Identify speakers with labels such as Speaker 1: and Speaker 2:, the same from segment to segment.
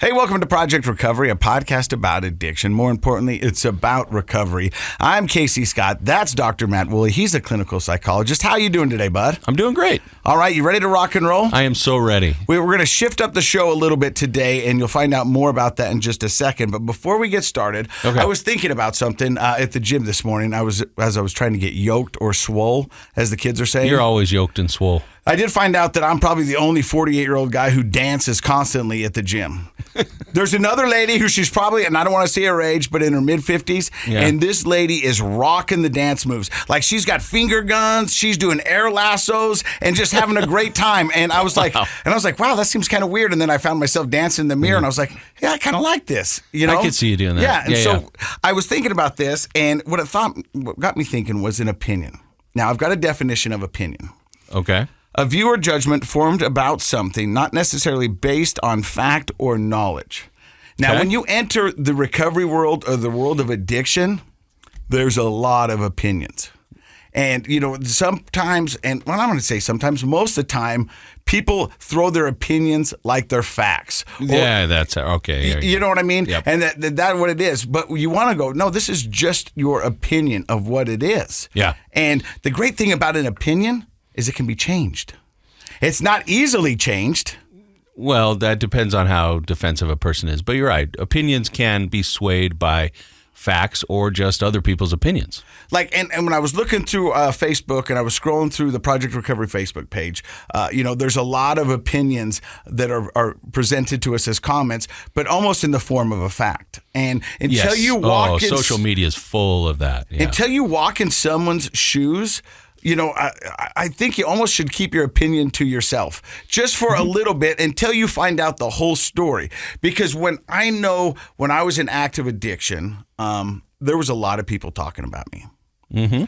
Speaker 1: Hey, welcome to Project Recovery, a podcast about addiction. More importantly, it's about recovery. I'm Casey Scott. That's Dr. Matt Woolley. He's a clinical psychologist. How you doing today, bud?
Speaker 2: I'm doing great.
Speaker 1: All right, you ready to rock and roll?
Speaker 2: I am so ready.
Speaker 1: We're going to shift up the show a little bit today, and you'll find out more about that in just a second. But before we get started, I was thinking about something at the gym this morning. As I was trying to get yoked or swole, as the kids are saying.
Speaker 2: You're always yoked and swole.
Speaker 1: I did find out that I'm probably the only 48-year-old guy who dances constantly at the gym. There's another lady who she's probably, and I don't want to say her age, but in her mid-50s, and this lady is rocking the dance moves. Like, she's got finger guns, she's doing air lassos, and just having a great time. And I was like, wow, that seems kind of weird. And then I found myself dancing in the mirror, and I was like, yeah, I kind of like this. You know?
Speaker 2: I could see you doing that.
Speaker 1: Yeah, and so I was thinking about this, and what got me thinking was an opinion. Now, I've got a definition of opinion.
Speaker 2: Okay.
Speaker 1: A view or judgment formed about something, not necessarily based on fact or knowledge. Now, when you enter the recovery world or the world of addiction, there's a lot of opinions. And, you know, sometimes, and well, I'm going to say sometimes, most of the time, people throw their opinions like they're facts.
Speaker 2: Yeah, that's okay.
Speaker 1: You know what I mean?
Speaker 2: Yep.
Speaker 1: And that's what it is. But you want to go, no, this is just your opinion of what it is.
Speaker 2: Yeah.
Speaker 1: And the great thing about an opinion is it can be changed. It's not easily changed.
Speaker 2: Well, that depends on how defensive a person is. But you're right. Opinions can be swayed by facts or just other people's opinions.
Speaker 1: Like, and when I was looking through Facebook and I was scrolling through the Project Recovery Facebook page, there's a lot of opinions that are presented to us as comments, but almost in the form of a fact. And until you walk in...
Speaker 2: social media is full of that. Yeah.
Speaker 1: Until you walk in someone's shoes... You know, I think you almost should keep your opinion to yourself just for a little bit until you find out the whole story. Because when I was in active addiction, there was a lot of people talking about me.
Speaker 2: Mm-hmm.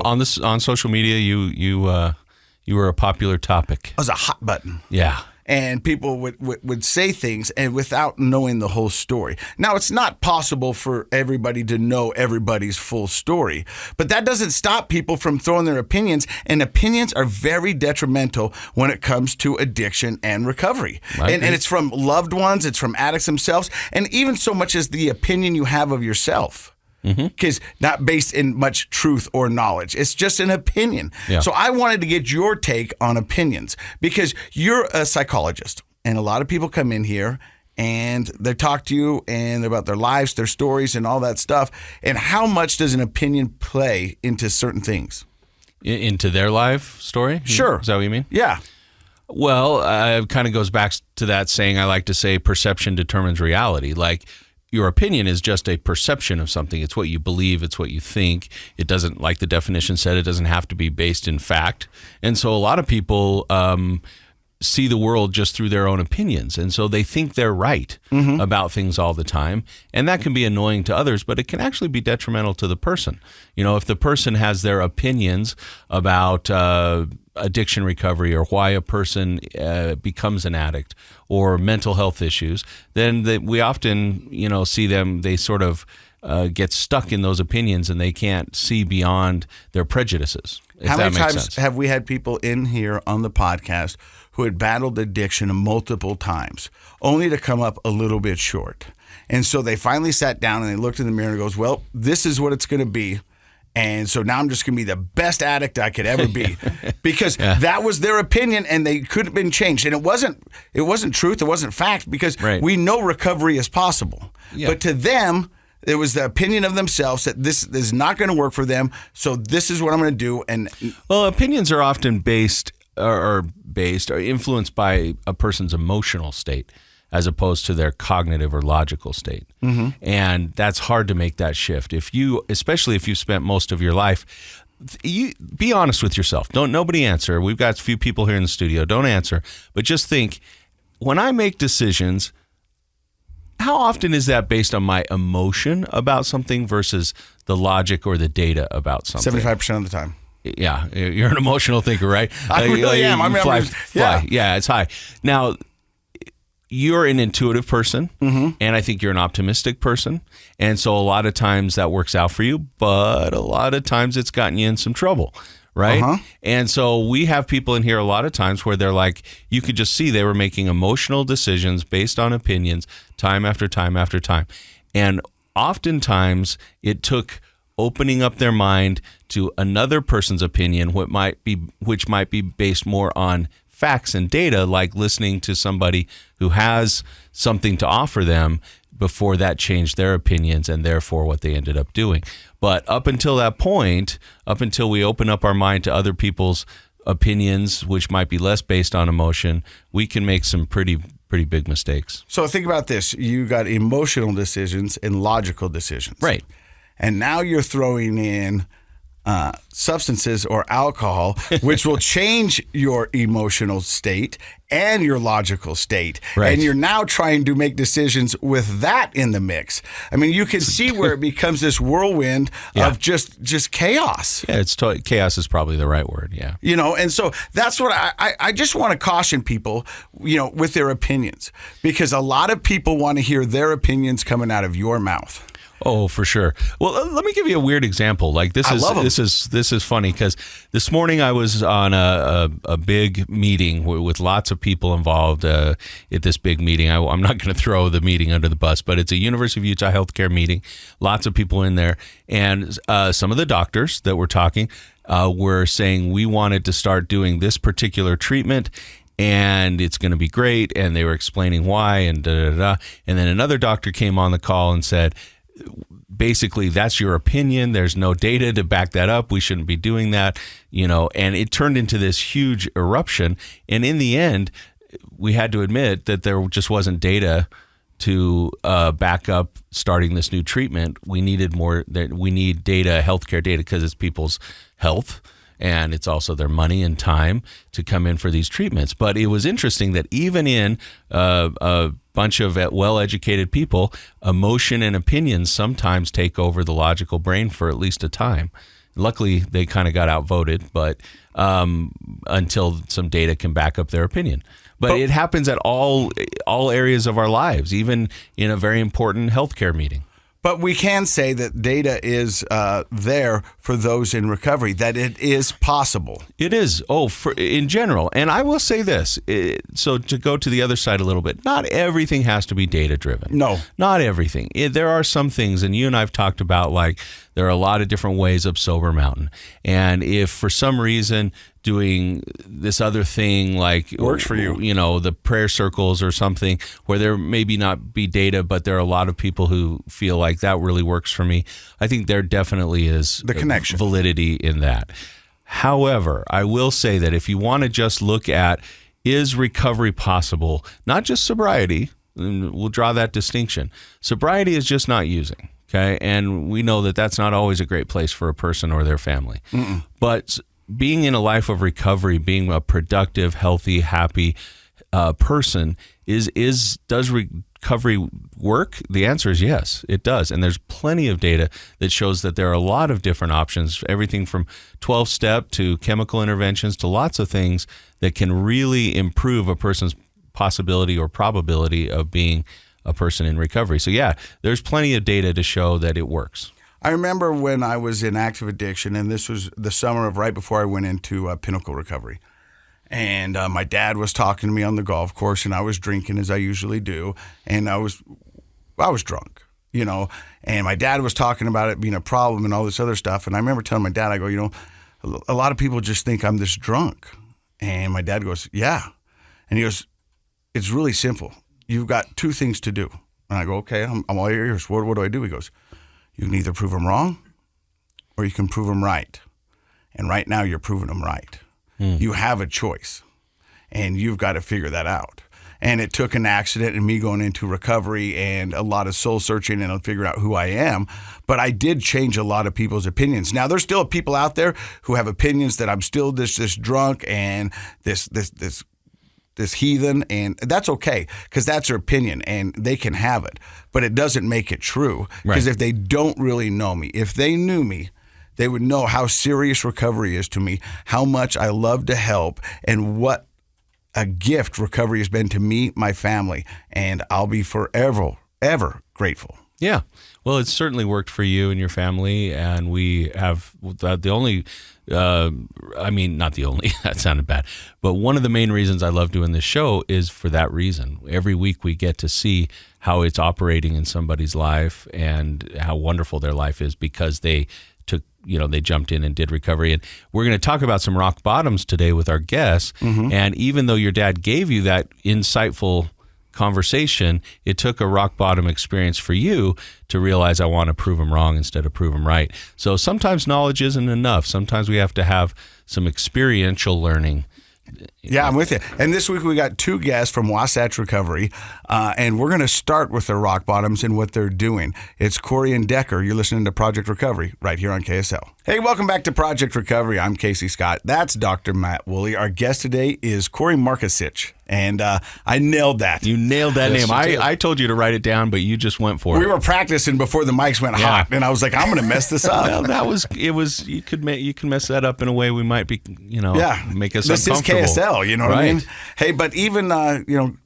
Speaker 2: On social media, you were a popular topic.
Speaker 1: I was a hot button.
Speaker 2: Yeah.
Speaker 1: And people would say things and without knowing the whole story. Now, it's not possible for everybody to know everybody's full story, but that doesn't stop people from throwing their opinions, and opinions are very detrimental when it comes to addiction and recovery. And it's from loved ones, it's from addicts themselves, and even so much as the opinion you have of yourself. Because not based in much truth or knowledge. It's just an opinion. Yeah. So I wanted to get your take on opinions because you're a psychologist and a lot of people come in here and they talk to you and about their lives, their stories and all that stuff. And how much does an opinion play into certain things?
Speaker 2: Into their life story?
Speaker 1: Sure.
Speaker 2: Is that what you mean?
Speaker 1: Yeah.
Speaker 2: Well, it kind of goes back to that saying I like to say perception determines reality. Like, your opinion is just a perception of something. It's what you believe. It's what you think. It doesn't, like the definition said, it doesn't have to be based in fact. And so a lot of people see the world just through their own opinions. And so they think they're right about things all the time. And that can be annoying to others, but it can actually be detrimental to the person. You know, if the person has their opinions about addiction recovery or why a person becomes an addict or mental health issues, then we often, see them, they sort of get stuck in those opinions and they can't see beyond their prejudices.
Speaker 1: How many times have we had people in here on the podcast who had battled addiction multiple times, only to come up a little bit short? And so they finally sat down and they looked in the mirror and goes, well, this is what it's going to be. And so now I'm just going to be the best addict I could ever be because that was their opinion and they could have been changed. And it wasn't truth. It wasn't fact because we know recovery is possible. Yeah. But to them, it was the opinion of themselves that this is not going to work for them. So this is what I'm going to do. And
Speaker 2: well, opinions are often based or influenced by a person's emotional state as opposed to their cognitive or logical state. Mm-hmm. And that's hard to make that shift. Especially if you've spent most of your life, be honest with yourself. Nobody answer. We've got a few people here in the studio. Don't answer. But just think, when I make decisions, how often is that based on my emotion about something versus the logic or the data about something?
Speaker 1: 75% of the time.
Speaker 2: Yeah, you're an emotional thinker, right?
Speaker 1: I really am.
Speaker 2: Yeah, it's high. Now, you're an intuitive person, and I think you're an optimistic person. And so a lot of times that works out for you, but a lot of times it's gotten you in some trouble, right? And so we have people in here a lot of times where they're like, you could just see they were making emotional decisions based on opinions time after time after time. And oftentimes it took opening up their mind to another person's opinion, which might be based more on facts and data, like listening to somebody who has something to offer them before that changed their opinions and therefore what they ended up doing. But up until that point, up until we open up our mind to other people's opinions, which might be less based on emotion, we can make some pretty big mistakes.
Speaker 1: So think about this. You got emotional decisions and logical decisions.
Speaker 2: Right.
Speaker 1: And now you're throwing in substances or alcohol, which will change your emotional state and your logical state.
Speaker 2: Right.
Speaker 1: And you're now trying to make decisions with that in the mix. I mean, you can see where it becomes this whirlwind of just chaos.
Speaker 2: Yeah, chaos is probably the right word, yeah.
Speaker 1: And so that's what I just want to caution people, with their opinions, because a lot of people want to hear their opinions coming out of your mouth.
Speaker 2: Oh, for sure. Well, let me give you a weird example. Like this is funny because this morning I was on a big meeting with lots of people involved at this big meeting. I'm not going to throw the meeting under the bus, but it's a University of Utah healthcare meeting. Lots of people in there, and some of the doctors that were talking were saying we wanted to start doing this particular treatment. And it's going to be great. And they were explaining why and da-da-da. And then another doctor came on the call and said, basically, that's your opinion. There's no data to back that up. We shouldn't be doing that, and it turned into this huge eruption. And in the end, we had to admit that there just wasn't data to back up starting this new treatment. We needed more. We need data, healthcare data, because it's people's health. And it's also their money and time to come in for these treatments. But it was interesting that even in a bunch of well-educated people, emotion and opinions sometimes take over the logical brain for at least a time. Luckily, they kind of got outvoted, but until some data can back up their opinion. But it happens at all areas of our lives, even in a very important healthcare meeting.
Speaker 1: But we can say that data is there for those in recovery, that it is possible.
Speaker 2: It is. In general. And I will say this. So to go to the other side a little bit, not everything has to be data driven.
Speaker 1: No.
Speaker 2: Not everything. There are some things, and you and I have talked about, like, there are a lot of different ways of sober mountain. And if for some reason doing this other thing, like
Speaker 1: works for you,
Speaker 2: the prayer circles or something, where there maybe not be data, but there are a lot of people who feel like that really works for me, I think there definitely is
Speaker 1: the connection,
Speaker 2: validity in that. However, I will say that if you want to just look at, is recovery possible, not just sobriety, and we'll draw that distinction. Sobriety is just not using. Okay. And we know that that's not always a great place for a person or their family. Mm-mm. But being in a life of recovery, being a productive, healthy, happy person does recovery work? The answer is yes, it does. And there's plenty of data that shows that there are a lot of different options, everything from 12-step to chemical interventions to lots of things that can really improve a person's possibility or probability of being a person in recovery. So yeah, there's plenty of data to show that it works.
Speaker 1: I remember when I was in active addiction, and this was the summer of right before I went into Pinnacle Recovery. And my dad was talking to me on the golf course, and I was drinking as I usually do, and I was drunk, and my dad was talking about it being a problem and all this other stuff. And I remember telling my dad, I go, a lot of people just think I'm this drunk. And my dad goes, yeah. And he goes, it's really simple. You've got two things to do. And I go, okay, I'm all ears. What do I do? He goes, you can either prove them wrong or you can prove them right. And right now you're proving them right. You have a choice, and you've got to figure that out. And it took an accident and me going into recovery and a lot of soul searching and figuring out who I am. But I did change a lot of people's opinions. Now, there's still people out there who have opinions that I'm still this drunk and this heathen, and that's okay, because that's their opinion and they can have it. But it doesn't make it true, because if they don't really know me, if they knew me, they would know how serious recovery is to me, how much I love to help, and what a gift recovery has been to me, my family, and I'll be forever, ever grateful.
Speaker 2: Yeah. Well, it's certainly worked for you and your family, and we have the only, not the only, that sounded bad, but one of the main reasons I love doing this show is for that reason. Every week we get to see how it's operating in somebody's life and how wonderful their life is because they jumped in and did recovery. And we're going to talk about some rock bottoms today with our guests. And even though your dad gave you that insightful conversation, it took a rock bottom experience for you to realize I want to prove them wrong instead of prove them right. So sometimes knowledge isn't enough. Sometimes we have to have some experiential learning.
Speaker 1: Yeah, I'm with you. And this week we got 2 guests from Wasatch Recovery, and we're going to start with their rock bottoms and what they're doing. It's Corey and Decker. You're listening to Project Recovery right here on KSL. Hey, welcome back to Project Recovery. I'm Casey Scott. That's Dr. Matt Woolley. Our guest today is Corey Markisich, and I nailed that.
Speaker 2: You nailed that name. I told you to write it down, but you just went for it.
Speaker 1: We were practicing before the mics went hot, and I was like, I'm going to mess this up.
Speaker 2: Well, you can mess that up in a way we might be, make us
Speaker 1: this
Speaker 2: uncomfortable.
Speaker 1: This is KSL, you know what I mean? Hey, but even,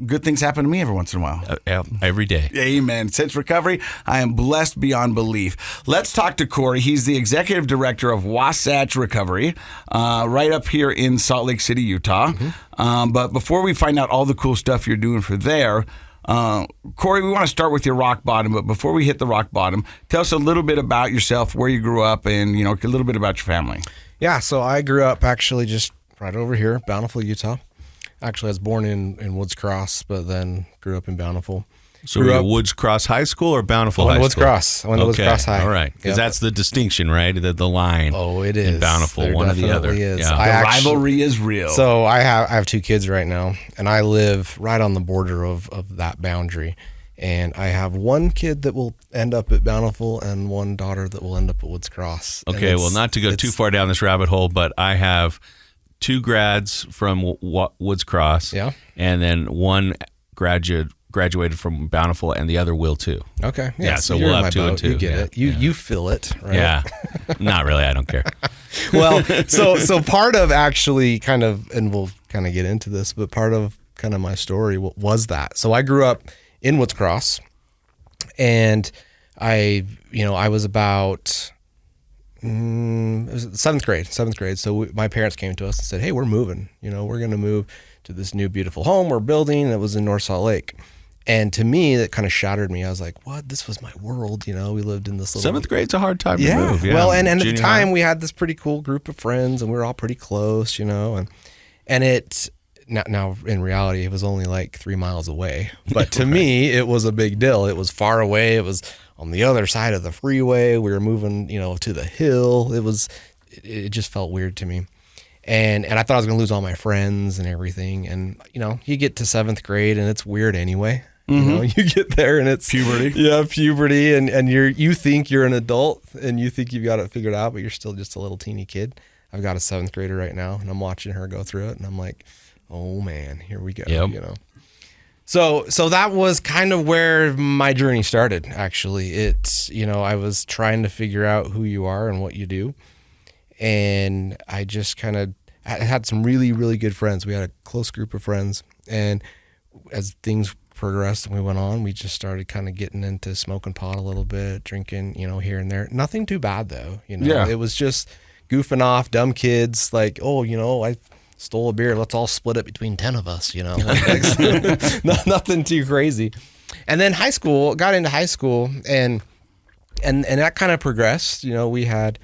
Speaker 1: good things happen to me every once in a while.
Speaker 2: Every day.
Speaker 1: Amen. Since recovery, I am blessed beyond belief. Let's talk to Corey. He's the executive director of Wasatch Recovery, right up here in Salt Lake City, Utah. But before we find out all the cool stuff you're doing for there, Corey, we want to start with your rock bottom. But before we hit the rock bottom, tell us a little bit about yourself, where you grew up, and a little bit about your family.
Speaker 3: Yeah, so I grew up actually just right over here, Bountiful, Utah. Actually, I was born in Woods Cross, but then grew up in Bountiful.
Speaker 2: So were you Woods Cross High School or Bountiful High School?
Speaker 3: Woods Cross. I went to Woods Cross High.
Speaker 2: All right. Because that's the distinction, right? The line.
Speaker 3: Oh, it is.
Speaker 2: In Bountiful,
Speaker 3: there
Speaker 2: one or the other.
Speaker 3: Is.
Speaker 2: Yeah.
Speaker 1: The rivalry is real.
Speaker 3: So I have 2 kids right now, and I live right on the border of that boundary. And I have 1 kid that will end up at Bountiful and 1 daughter that will end up at Woods Cross.
Speaker 2: Okay, well, not to go too far down this rabbit hole, but I have 2 grads from Woods Cross.
Speaker 3: Yeah.
Speaker 2: And then 1 graduated from Bountiful, and the other will too.
Speaker 3: Okay.
Speaker 2: Yeah, so we'll have 2 and 2.
Speaker 3: You get it. You feel it, right?
Speaker 2: Yeah. Not really. I don't care.
Speaker 3: Well, so part of actually kind of, and we'll kind of get into this, but part of kind of my story was that. So I grew up in Woods Cross, and I was about it was 7th grade. So my parents came to us and said, hey, we're moving. We're going to move to this new beautiful home we're building. It was in North Salt Lake. And to me, that kind of shattered me. I was like, what? This was my world. We lived in this little...
Speaker 2: 7th grade's a hard time to move. Yeah.
Speaker 3: Well, and at the time, we had this pretty cool group of friends, and we were all pretty close, and it... Now, in reality, it was only like 3 miles away. But to me, it was a big deal. It was far away. It was on the other side of the freeway. We were moving, to the hill. It just felt weird to me. And I thought I was going to lose all my friends and everything. And, you get to 7th grade, and it's weird anyway. You get there, and it's...
Speaker 1: Puberty.
Speaker 3: Yeah, puberty. And you think you're an adult, and you think you've got it figured out, but you're still just a little teeny kid. I've got a 7th grader right now, and I'm watching her go through it, and I'm like... oh man, here we go.
Speaker 2: Yep.
Speaker 3: So that was kind of where my journey started. Actually, it's I was trying to figure out who you are and what you do, and I just kind of had some really, really good friends. We had a close group of friends, and as things progressed and we went on, we just started kind of getting into smoking pot a little bit, drinking, here and there. Nothing too bad though.
Speaker 1: Yeah.
Speaker 3: It was just goofing off, dumb kids. Like, I stole a beer. Let's all split it between 10 of us, Nothing too crazy. And then got into high school and that kind of progressed. We had,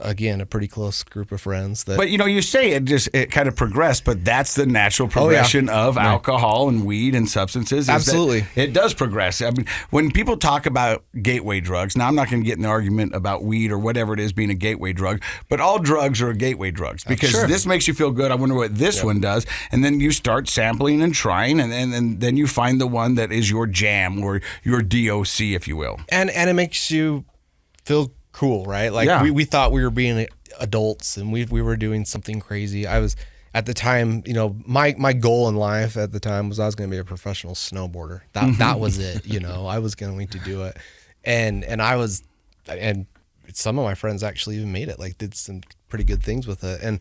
Speaker 3: again, a pretty close group of friends.
Speaker 1: But you say it kind of progressed, but that's the natural progression of alcohol and weed and substances.
Speaker 3: Absolutely.
Speaker 1: It does progress. I mean, when people talk about gateway drugs, now I'm not going to get in the argument about weed or whatever it is being a gateway drug, but all drugs are gateway drugs because this makes you feel good. I wonder what this one does. And then you start sampling and trying, and then you find the one that is your jam or your DOC, if you will.
Speaker 3: And it makes you feel cool, right? Like we thought we were being adults and we were doing something crazy. I was at the time, my goal in life at the time was I was going to be a professional snowboarder. That was it. I was going to do it, and some of my friends actually even made it. Like did some pretty good things with it, and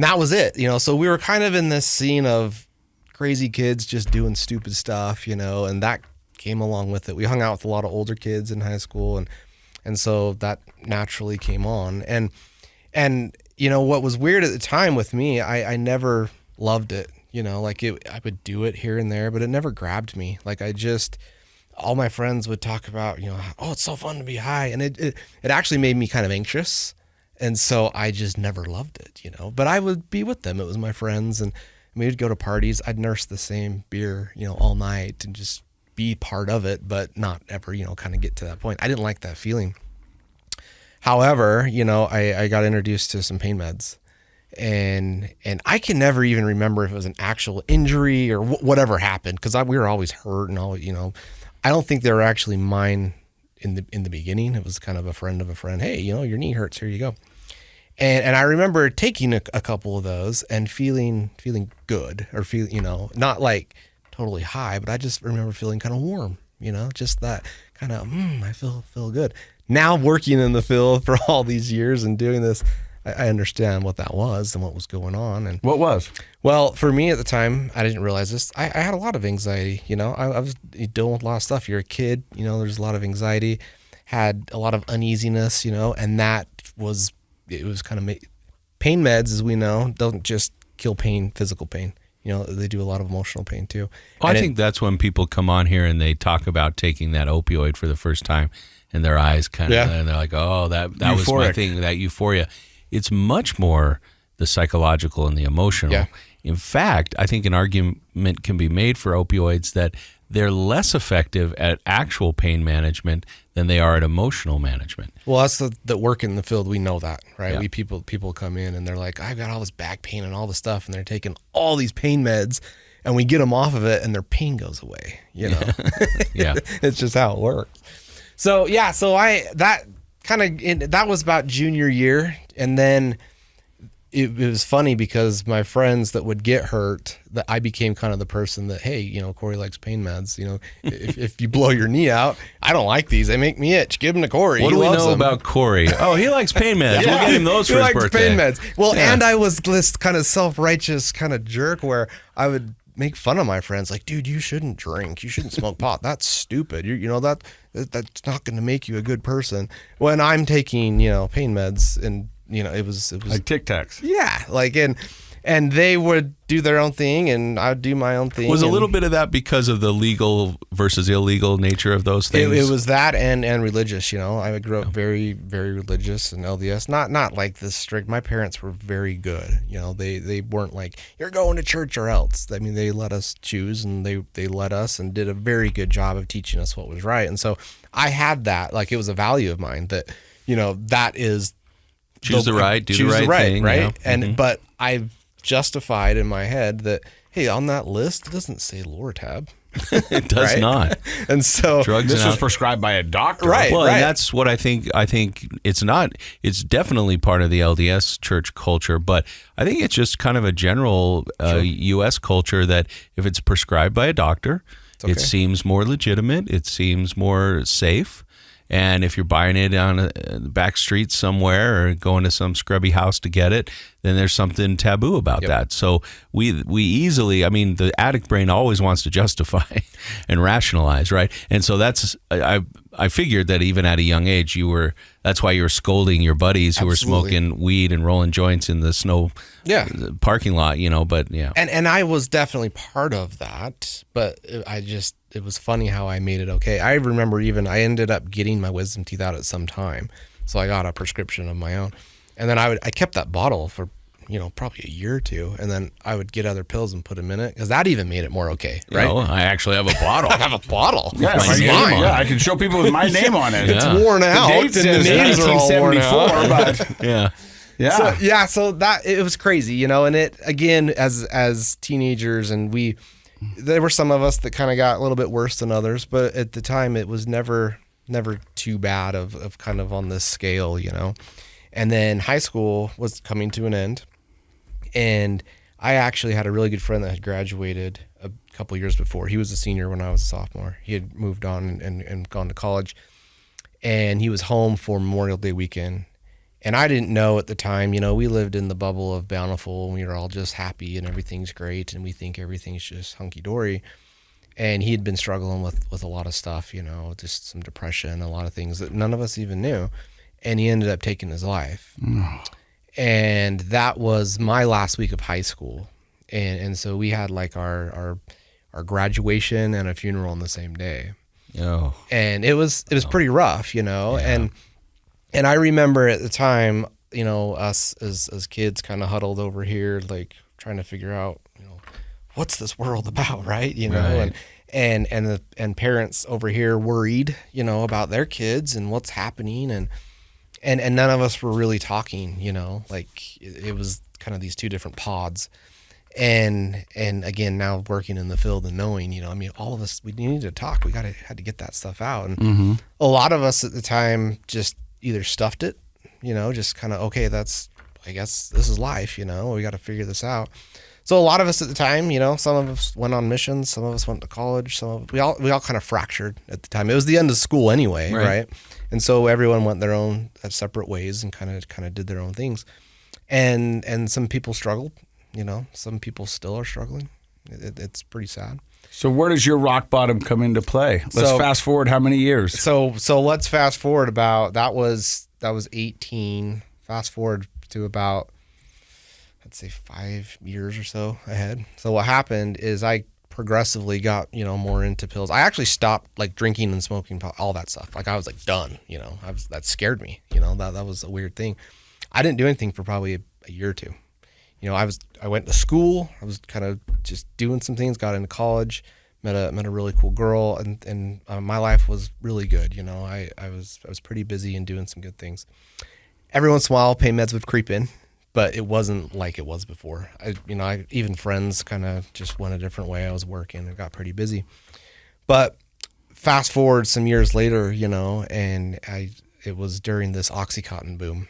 Speaker 3: that was it. So we were kind of in this scene of crazy kids just doing stupid stuff, and that came along with it. We hung out with a lot of older kids in high school, and so that naturally came on. And you know, what was weird at the time with me, I never loved it. You know, like I would do it here and there, but it never grabbed me. Like all my friends would talk about, you know, oh, it's so fun to be high. And it actually made me kind of anxious. And so I just never loved it, you know, but I would be with them. It was my friends, and we would go to parties. I'd nurse the same beer, you know, all night and just be part of it, but not ever, you know, kind of get to that point. I didn't like that feeling. However, you know, I got introduced to some pain meds, and I can never even remember if it was an actual injury or whatever happened, because we were always hurt and all, you know. I don't think they were actually mine in the beginning. It was kind of a friend of a friend. Hey, you know, your knee hurts. Here you go. And I remember taking a couple of those and feeling good, or feeling, you know, not like totally high, but I just remember feeling kind of warm, you know, just that kind of, I feel good. Now working in the field for all these years and doing this, I understand what that was and what was going on. And
Speaker 1: What was?
Speaker 3: well, for me at the time, I didn't realize this. I had a lot of anxiety, you know. I was dealing with a lot of stuff. You're a kid, you know, there's a lot of anxiety, had a lot of uneasiness, you know, and it was kind of pain meds, as we know, don't just kill pain, physical pain. You know, they do a lot of emotional pain too.
Speaker 2: Well, I think that's when people come on here and they talk about taking that opioid for the first time, and their eyes kind of, and they're like, oh, that was my thing, that euphoria. It's much more the psychological and the emotional.
Speaker 3: Yeah.
Speaker 2: In fact, I think an argument can be made for opioids that they're less effective at actual pain management than they are at emotional management.
Speaker 3: Well, that's the work in the field. We know that, right?
Speaker 2: Yeah.
Speaker 3: People come in and they're like, I've got all this back pain and all this stuff, and they're taking all these pain meds, and we get them off of it, and their pain goes away. You know,
Speaker 2: Yeah.
Speaker 3: It's just how it works. So yeah, that was about junior year, and then it was funny because my friends that would get hurt, that I became kind of the person that, hey, you know, Corey likes pain meds. You know, if you blow your knee out, I don't like these. They make me itch. Give them to Corey.
Speaker 2: What do we know about Corey? Oh, he likes pain meds. We'll get him those for his birthday.
Speaker 3: He likes pain meds. Well, and I was this kind of self-righteous kind of jerk where I would make fun of my friends, like, dude, you shouldn't drink. You shouldn't smoke pot. That's stupid. You know, that's not going to make you a good person. When I'm taking, you know, pain meds, and you know, it was
Speaker 1: Like Tic Tacs.
Speaker 3: yeah, like, and they would do their own thing, and I'd do my own thing.
Speaker 2: Was a little bit of that because of the legal versus illegal nature of those things?
Speaker 3: It was that and religious, you know. I grew up very, very religious and LDS. Not like this strict. My parents were very good. You know, they weren't like, you're going to church or else. I mean, they let us choose, and they let us, and did a very good job of teaching us what was right. And so I had that, like, it was a value of mine that, you know, that is
Speaker 2: choose the right thing,
Speaker 3: right?
Speaker 2: Yeah.
Speaker 3: And but I've justified in my head that, hey, on that list it doesn't say Loratab.
Speaker 2: It does
Speaker 3: right?
Speaker 2: not.
Speaker 3: And so
Speaker 2: Drugs
Speaker 1: This
Speaker 2: and
Speaker 1: was prescribed by a doctor.
Speaker 3: Right.
Speaker 2: Well, and that's what I think it's not. It's definitely part of the LDS church culture, but I think it's just kind of a general U.S. culture that if it's prescribed by a doctor, it seems more legitimate. It seems more safe. And if you're buying it on a back street somewhere or going to some scrubby house to get it, then there's something taboo about that. So we easily, I mean, the addict brain always wants to justify and rationalize, right? And so that's, I figured that even at a young age, that's why you were scolding your buddies who were smoking weed and rolling joints in the snow parking lot, you know, but yeah.
Speaker 3: And I was definitely part of that, but it was funny how I made it okay. I remember I ended up getting my wisdom teeth out at some time, so I got a prescription of my own, and then I kept that bottle for, you know, probably a year or two, and then I would get other pills and put them in it, because that even made it more okay, right?
Speaker 2: You know, I actually have a bottle.
Speaker 3: I have a bottle.
Speaker 1: Yeah,
Speaker 3: It's
Speaker 1: my
Speaker 3: mine.
Speaker 1: name, I can show people with my name on it.
Speaker 3: It's worn out.
Speaker 1: The date
Speaker 3: and
Speaker 1: says
Speaker 3: the names are all worn out.
Speaker 1: 1974, but
Speaker 2: Yeah.
Speaker 3: So that it was crazy, you know, and it, again, as teenagers, and there were some of us that kind of got a little bit worse than others, but at the time it was never too bad of kind of on this scale, you know. And then high school was coming to an end, and I actually had a really good friend that had graduated a couple years before. He was a senior when I was a sophomore. He had moved on and gone to college, and he was home for Memorial Day weekend. And I didn't know at the time, you know, we lived in the bubble of Bountiful, and we were all just happy and everything's great, and we think everything's just hunky-dory. And he had been struggling with a lot of stuff, just some depression, a lot of things that none of us even knew. And he ended up taking his life. And that was my last week of high school. And so we had like our graduation and a funeral on the same day.
Speaker 2: Oh.
Speaker 3: And it was pretty rough, and I remember at the time, us as kids kind of huddled over here, like trying to figure out, what's this world about, right?
Speaker 2: Right.
Speaker 3: And parents over here worried, about their kids and what's happening, and none of us were really talking, like it was kind of these two different pods. And again, now working in the field and knowing, all of us, we needed to talk. We had to get that stuff out. And a lot of us at the time just either stuffed it, just kind of, okay, I guess this is life, we got to figure this out. So a lot of us at the time, some of us went on missions, some of us went to college, we all kind of fractured at the time. It was the end of school anyway, right? And so everyone went their own separate ways and kind of did their own things. And some people struggled, some people still are struggling. It's pretty sad.
Speaker 1: So where does your rock bottom come into play? Let's fast forward how many years?
Speaker 3: So let's fast forward about, that was 18. Fast forward to about, I'd say 5 years or so ahead. So what happened is I progressively got, more into pills. I actually stopped like drinking and smoking, all that stuff. Like I was like done, that scared me, that was a weird thing. I didn't do anything for probably a year or two. I went to school. I was kind of just doing some things, got into college, met a really cool girl, and my life was really good. I was pretty busy and doing some good things. Every once in a while, pain meds would creep in, but it wasn't like it was before. Even friends kind of just went a different way. I was working and got pretty busy. But fast forward some years later, and it was during this Oxycontin boom,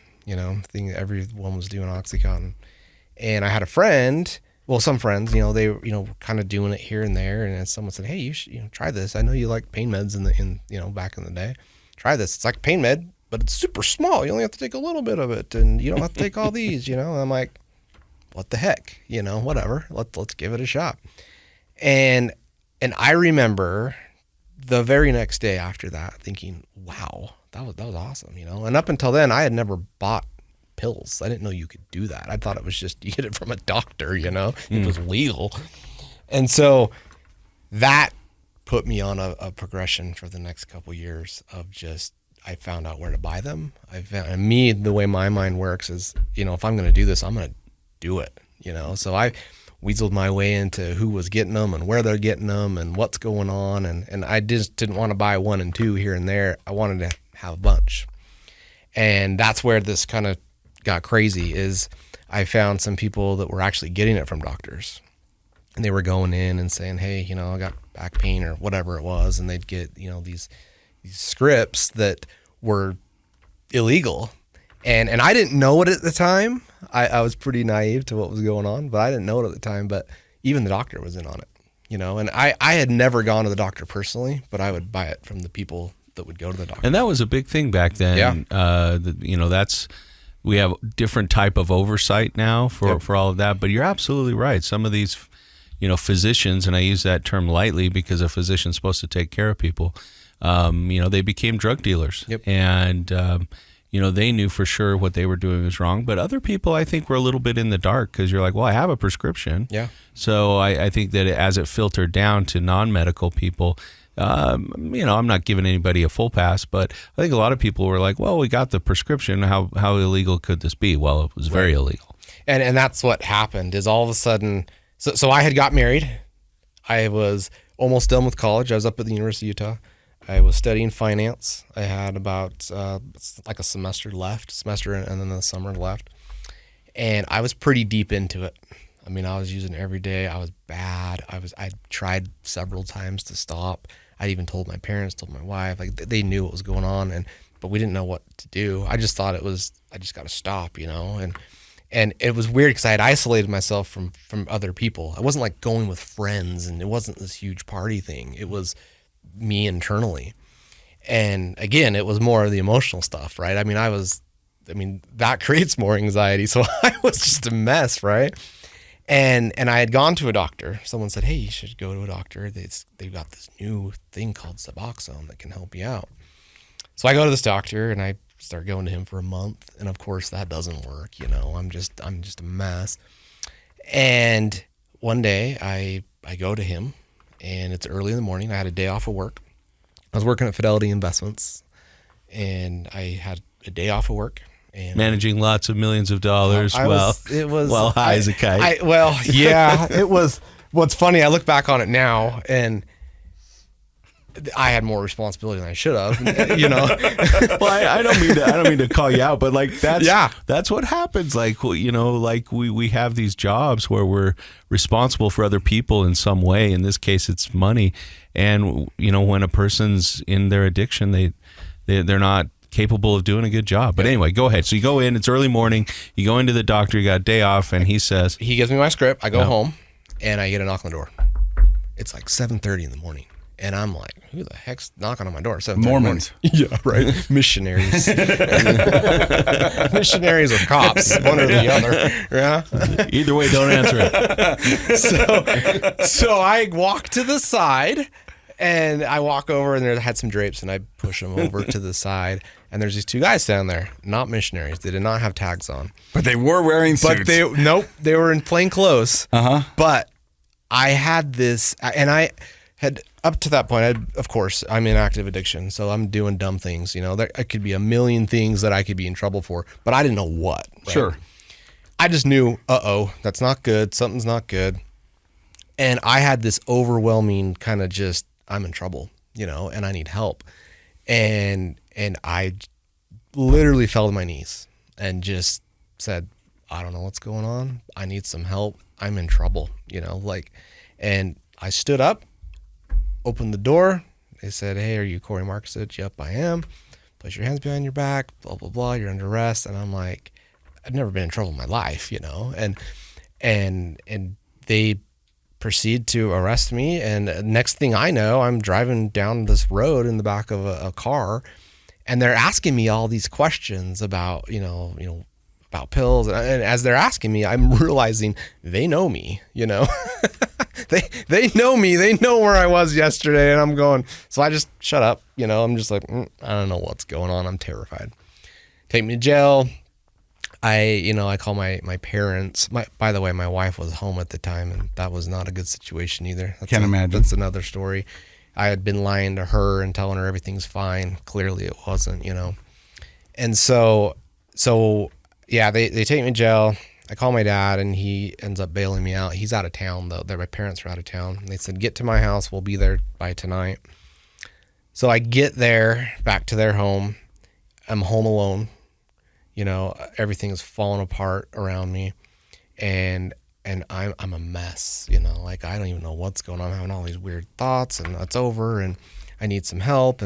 Speaker 3: thing. Everyone was doing Oxycontin. And I had a friend, some friends, they were, kind of doing it here and there. And someone said, hey, you should, try this. I know you like pain meds back in the day. Try this. It's like pain med, but it's super small. You only have to take a little bit of it, and you don't have to take all these, And I'm like, what the heck, whatever. Let's give it a shot. And I remember the very next day after that thinking, wow, that was awesome, And up until then, I had never bought pills. I didn't know you could do that. I thought it was just you get it from a doctor, it was legal. And so that put me on a progression for the next couple of years of just, I found out where to buy them. The way my mind works is, if I'm going to do this, I'm going to do it, So I weaseled my way into who was getting them and where they're getting them and what's going on. And I just didn't want to buy 1 and 2 here and there. I wanted to have a bunch. And that's where this kind of got crazy is I found some people that were actually getting it from doctors, and they were going in and saying, hey, I got back pain or whatever it was. And they'd get, these scripts that were illegal. And I didn't know it at the time. I was pretty naive to what was going on, but I didn't know it at the time. But even the doctor was in on it, and I had never gone to the doctor personally, but I would buy it from the people that would go to the doctor.
Speaker 2: And that was a big thing back then. Yeah. We have different type of oversight now for all of that, but you're absolutely right. Some of these, physicians, and I use that term lightly because a physician's supposed to take care of people, they became drug dealers.
Speaker 3: Yep.
Speaker 2: And, they knew for sure what they were doing was wrong, but other people I think were a little bit in the dark because you're like, well, I have a prescription.
Speaker 3: Yeah.
Speaker 2: So I think that as it filtered down to non-medical people, I'm not giving anybody a full pass, but I think a lot of people were like, well, we got the prescription. How illegal could this be? Well, it was very illegal.
Speaker 3: And that's what happened is all of a sudden, so I had got married. I was almost done with college. I was up at the University of Utah. I was studying finance. I had about like a semester and then the summer left. And I was pretty deep into it. I mean, I was using it every day. I was bad. I tried several times to stop. I even told my parents, told my wife, like they knew what was going on, but we didn't know what to do. I just thought I just got to stop, and it was weird because I had isolated myself from other people. I wasn't like going with friends, and it wasn't this huge party thing. It was me internally. And again, it was more of the emotional stuff, right? I mean, that creates more anxiety. So I was just a mess, right? And I had gone to a doctor. Someone said, hey, you should go to a doctor. They've got this new thing called Suboxone that can help you out. So I go to this doctor and I start going to him for a month. And of course that doesn't work. I'm just a mess. And one day I go to him and it's early in the morning. I had a day off of work. I was working at Fidelity Investments and I had a day off of work. And
Speaker 2: managing lots of millions of dollars while high as a kite.
Speaker 3: It was. What's funny, I look back on it now, and I had more responsibility than I should have.
Speaker 2: Well, I don't mean to call you out, but like that's what happens. Like we have these jobs where we're responsible for other people in some way. In this case, it's money, and when a person's in their addiction, they're not capable of doing a good job. But anyway, go ahead. So you go in, it's early morning, you go into the doctor, you got a day off, and he gives
Speaker 3: me my script. I go home and I get a knock on the door. It's like 7:30 in the morning. And I'm like, who the heck's knocking on my door?
Speaker 1: Mormons.
Speaker 3: Yeah, right. Missionaries. Missionaries or cops, one or the other. Yeah.
Speaker 2: Either way, don't answer it.
Speaker 3: So I walk to the side and I walk over and there had some drapes and I push them over to the side. And there's these two guys standing there, not missionaries. They did not have tags on.
Speaker 1: But they were wearing suits.
Speaker 3: They were in plain clothes.
Speaker 1: Uh-huh.
Speaker 3: But I had this, and I had, up to that point, of course, I'm in active addiction. So I'm doing dumb things. There could be a million things that I could be in trouble for, but I didn't know what. Right?
Speaker 1: Sure.
Speaker 3: I just knew, that's not good. Something's not good. And I had this overwhelming kind of just, I'm in trouble, and I need help. And I literally fell to my knees and just said, I don't know what's going on. I need some help. I'm in trouble, and I stood up, opened the door. They said, hey, are you Corey Markisich? Yep, I am. Place your hands behind your back, blah, blah, blah. You're under arrest. And I'm like, I've never been in trouble in my life, and they proceed to arrest me. And next thing I know, I'm driving down this road in the back of a car, and they're asking me all these questions about, about pills. And as they're asking me, I'm realizing they know me, they know me, they know where I was yesterday. And I'm going, so I just shut up. I'm just like, I don't know what's going on. I'm terrified. Take me to jail. I call my parents. By the way, my wife was home at the time, and that was not a good situation either.
Speaker 1: Can't imagine.
Speaker 3: That's another story. I had been lying to her and telling her everything's fine. Clearly it wasn't, And so yeah, they take me to jail. I call my dad and he ends up bailing me out. He's out of town though. My parents are out of town. They said, get to my house. We'll be there by tonight. So I get there, back to their home. I'm home alone. Everything is falling apart around me. And I'm a mess, like I don't even know what's going on. I'm having all these weird thoughts and it's over and I need some help.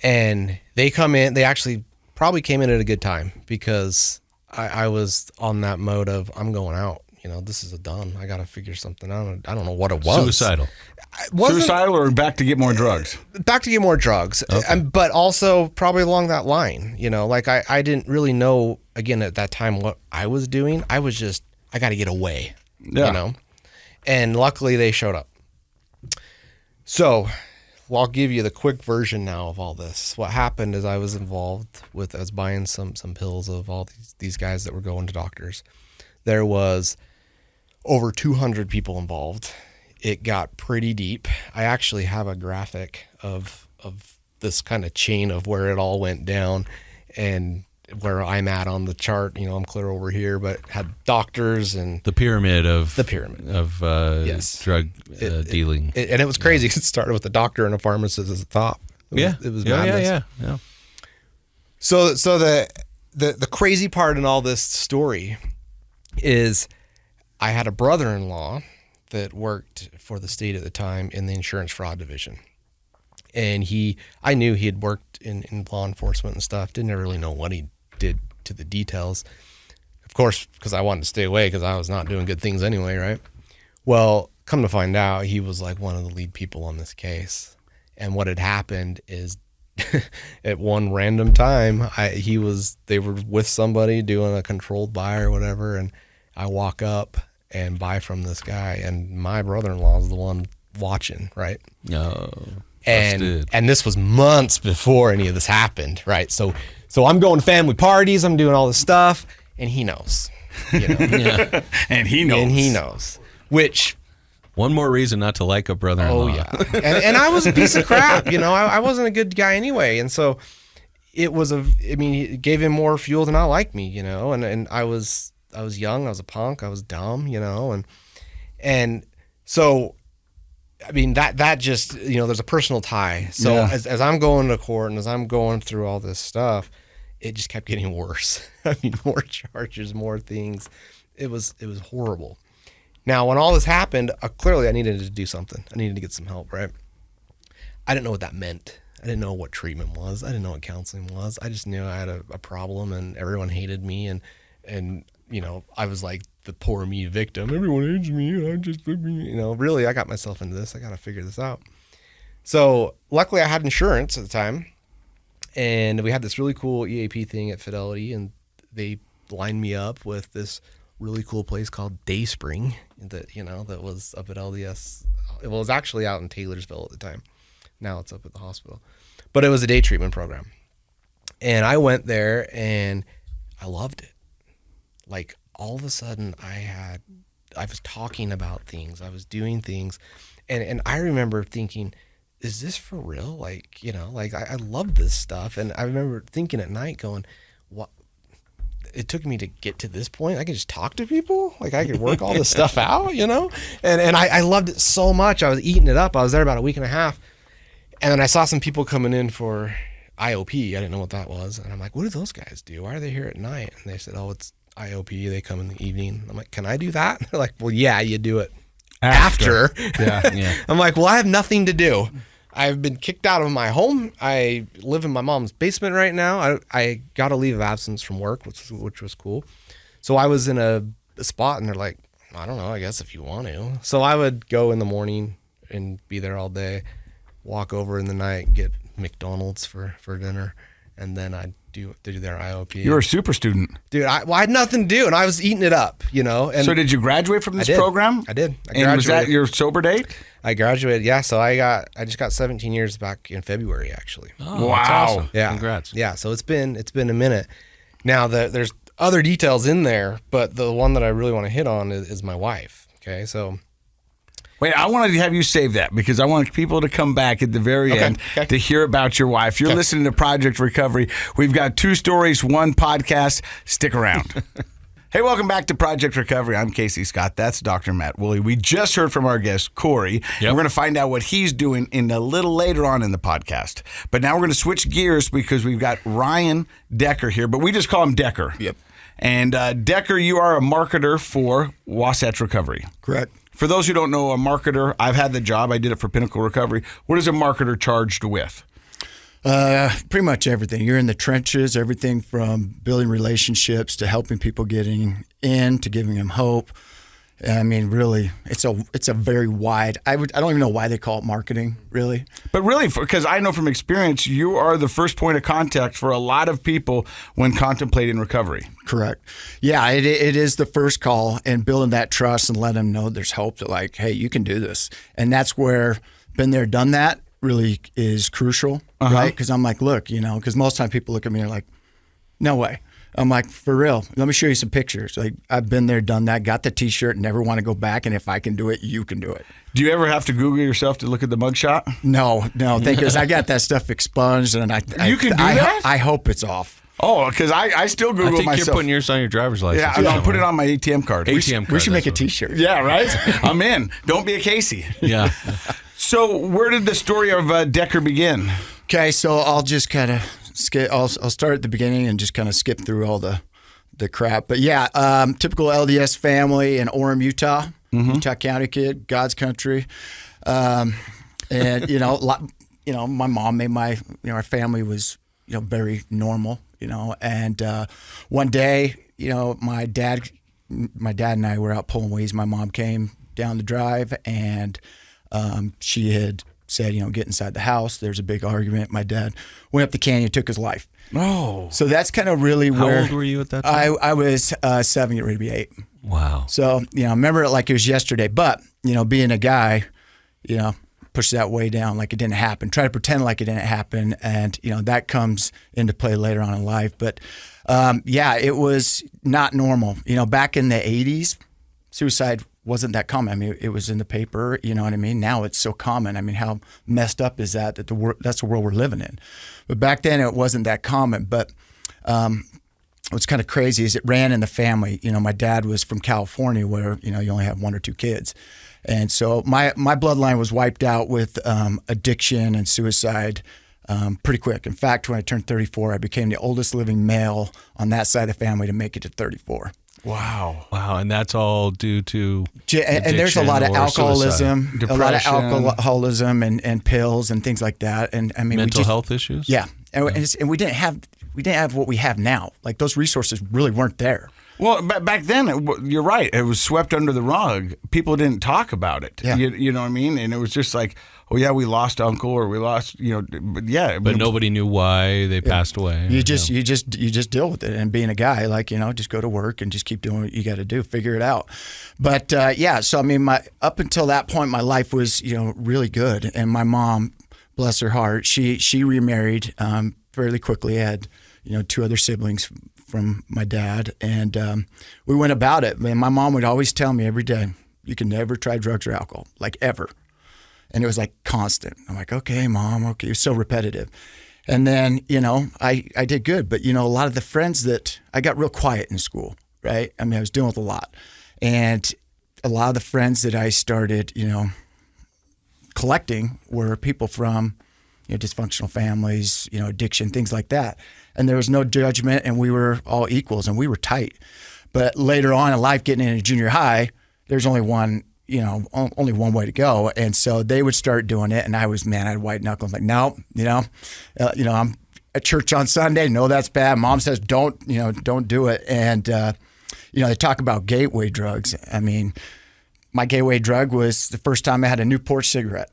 Speaker 3: And they come in, they actually probably came in at a good time because I was on that mode of I'm going out, this is done. I got to figure something out. I don't know what it was.
Speaker 1: Suicidal or back to get more drugs?
Speaker 3: Back to get more drugs. Okay. But also probably along that line, like I didn't really know again at that time what I was doing. I was just, I got to get away, and luckily they showed up. So I'll give you the quick version now of all this. What happened is I was involved with, I was buying some pills of all these guys that were going to doctors. There was over 200 people involved. It got pretty deep. I actually have a graphic of this kind of chain of where it all went down and where I'm at on the chart. I'm clear over here, but had doctors and
Speaker 2: the pyramid of
Speaker 3: yes.
Speaker 2: drug dealing.
Speaker 3: And it was crazy. It started with a doctor and a pharmacist at the top. It was madness.
Speaker 2: Yeah.
Speaker 3: So the crazy part in all this story is I had a brother-in-law that worked for the state at the time in the insurance fraud division. And I knew he had worked in law enforcement and stuff. Didn't really know what he did to the details. Of course, because I wanted to stay away because I was not doing good things anyway, right? Well, come to find out, he was like one of the lead people on this case. And what had happened is at one random time, they were with somebody doing a controlled buy or whatever, and I walk up and buy from this guy. And my brother-in-law was the one watching, right?
Speaker 2: No.
Speaker 3: And this was months before any of this happened, right? So I'm going to family parties, I'm doing all this stuff, and he knows, you know.
Speaker 1: Yeah. And he knows.
Speaker 3: Which,
Speaker 2: one more reason not to like a brother-in-law.
Speaker 3: oh yeah. And I was a piece of crap, you know. I wasn't a good guy anyway, and so it gave him more fuel to not like me, you know. And I was young, I was a punk, I was dumb, you know, and so I mean, that just, you know, there's a personal tie. So as I'm going to court and as I'm going through all this stuff, it just kept getting worse. I mean, more charges, more things. It was horrible. Now, when all this happened, clearly I needed to do something. I needed to get some help, right? I didn't know what that meant. I didn't know what treatment was. I didn't know what counseling was. I just knew I had a problem and everyone hated me. And you know, I was like the poor me victim. Everyone hates me. And I just, you know, really, I got myself into this. I got to figure this out. So luckily I had insurance at the time. And we had this really cool EAP thing at Fidelity. And they lined me up with this really cool place called Dayspring that was up at LDS. It was actually out in Taylorsville at the time. Now it's up at the hospital. But it was a day treatment program. And I went there and I loved it. Like all of a sudden I was talking about things, I was doing things, and I remember thinking, is this for real? Like, you know, like I love this stuff. And I remember thinking at night going, what? It took me to get to this point. I could just talk to people. Like I could work all this stuff out, you know? And I loved it so much. I was eating it up. I was there about a week and a half. And then I saw some people coming in for IOP. I didn't know what that was. And I'm like, what do those guys do? Why are they here at night? And they said, oh, it's IOP. They come in the evening. I'm like, can I do that? They're like, well, yeah, you do it after.
Speaker 2: Yeah.
Speaker 3: I'm like, well, I have nothing to do. I've been kicked out of my home. I live in my mom's basement right now. I got a leave of absence from work, which was cool. So I was in a spot, and they're like, I don't know, I guess if you want to. So I would go in the morning and be there all day, walk over in the night, get McDonald's for dinner, and then I'd do their IOP.
Speaker 1: You were a super student.
Speaker 3: Dude, I had nothing to do, and I was eating it up, you know. And
Speaker 1: so did you graduate from this program?
Speaker 3: I did.
Speaker 1: And was that your sober date?
Speaker 3: I graduated, yeah. So I just got 17 years back in February, actually.
Speaker 2: Oh,
Speaker 1: wow.
Speaker 2: That's awesome.
Speaker 3: Yeah.
Speaker 2: Congrats.
Speaker 3: Yeah, so it's been a minute. Now, there's other details in there, but the one that I really want to hit on is my wife, okay? So...
Speaker 1: Wait, I wanted to have you save that because I want people to come back at the very end to hear about your wife. You're listening to Project Recovery. We've got 2 stories, 1 podcast. Stick around. Hey, welcome back to Project Recovery. I'm Casey Scott. That's Dr. Matt Woolley. We just heard from our guest, Corey. Yep. We're going to find out what he's doing in a little later on in the podcast. But now we're going to switch gears because we've got Ryan Decker here, but we just call him Decker.
Speaker 4: Yep.
Speaker 1: And Decker, you are a marketer for Wasatch Recovery.
Speaker 4: Correct.
Speaker 1: For those who don't know, a marketer, I've had the job. I did it for Pinnacle Recovery. What is a marketer charged with?
Speaker 4: Pretty much everything. You're in the trenches, everything from building relationships to helping people getting in to giving them hope. I mean, really, it's a very wide. I don't even know why they call it marketing, really.
Speaker 1: But really, because I know from experience, you are the first point of contact for a lot of people when contemplating recovery.
Speaker 4: Correct. Yeah, it is the first call, and building that trust and letting them know there's hope that, like, hey, you can do this. And that's where been there, done that really is crucial, right? Because I'm like, look, you know, because most time people look at me and are like, no way. I'm like, for real, let me show you some pictures. Like, I've been there, done that, got the T-shirt, never want to go back. And if I can do it, you can do it.
Speaker 1: Do you ever have to Google yourself to look at the mugshot?
Speaker 4: No, thank you. I got that stuff expunged, and
Speaker 1: you can do that?
Speaker 4: I hope it's off.
Speaker 1: Oh, because I still Google myself.
Speaker 2: I think you're putting yours on your driver's license.
Speaker 1: Yeah, I'll put it on my ATM card.
Speaker 4: We should make a T-shirt.
Speaker 1: Yeah, right? I'm in. Don't be a Casey.
Speaker 2: Yeah.
Speaker 1: So where did the story of Decker begin?
Speaker 4: Okay, so I'll just kind of skip. I'll start at the beginning and just kind of skip through all the crap. But yeah, typical LDS family in Orem, Utah. Utah County kid, God's country. And my mom made our family was very normal. And one day, my dad and I were out pulling weeds. My mom came down the drive, and she had said, get inside the house. There's a big argument. My dad went up the canyon, took his life.
Speaker 1: Oh.
Speaker 4: So that's kind of really
Speaker 2: How
Speaker 4: where.
Speaker 2: old were you at that time?
Speaker 4: I was 7, getting ready to be 8.
Speaker 2: Wow.
Speaker 4: So, I remember it like it was yesterday. But, being a guy, push that way down like it didn't happen. Try to pretend like it didn't happen. And, that comes into play later on in life. But, it was not normal. Back in the 80s, suicide wasn't that common. I mean, it was in the paper, you know what I mean? Now it's so common. I mean, how messed up is that that's the world we're living in. But back then it wasn't that common. But what's kind of crazy is it ran in the family. My dad was from California where, you only have 1 or 2 kids. And so my bloodline was wiped out with addiction and suicide pretty quick. In fact, when I turned 34, I became the oldest living male on that side of the family to make it to 34.
Speaker 1: Wow.
Speaker 2: Wow. And that's all due to
Speaker 4: and there's a lot of alcoholism,
Speaker 1: depression,
Speaker 4: and pills and things like that. And I mean,
Speaker 2: mental health issues.
Speaker 4: Yeah. And we didn't have what we have now. Like those resources really weren't there.
Speaker 1: Well, back then, you're right. It was swept under the rug. People didn't talk about it.
Speaker 4: Yeah.
Speaker 1: You know what I mean? And it was just like, oh yeah, we lost uncle, or we lost, but yeah.
Speaker 2: But nobody knew why they passed away.
Speaker 4: You just deal with it. And being a guy, like, just go to work and just keep doing what you got to do, figure it out. But so I mean, up until that point, my life was, really good. And my mom, bless her heart, she remarried fairly quickly. I had, 2 other siblings from my dad, and we went about it. And my mom would always tell me every day, you can never try drugs or alcohol, like ever. And it was like constant. I'm like, okay, Mom, okay. It was so repetitive. And then, I did good. But, a lot of the friends that I got real quiet in school, right? I mean, I was dealing with a lot. And a lot of the friends that I started, collecting were people from, dysfunctional families, addiction, things like that. And there was no judgment, and we were all equals, and we were tight. But later on in life, getting into junior high, there's only one way to go. And so they would start doing it, and I'd white knuckle. I'm like, no, I'm at church on Sunday. No, that's bad. Mom says, don't do it. And, they talk about gateway drugs. I mean, my gateway drug was the first time I had a Newport cigarette,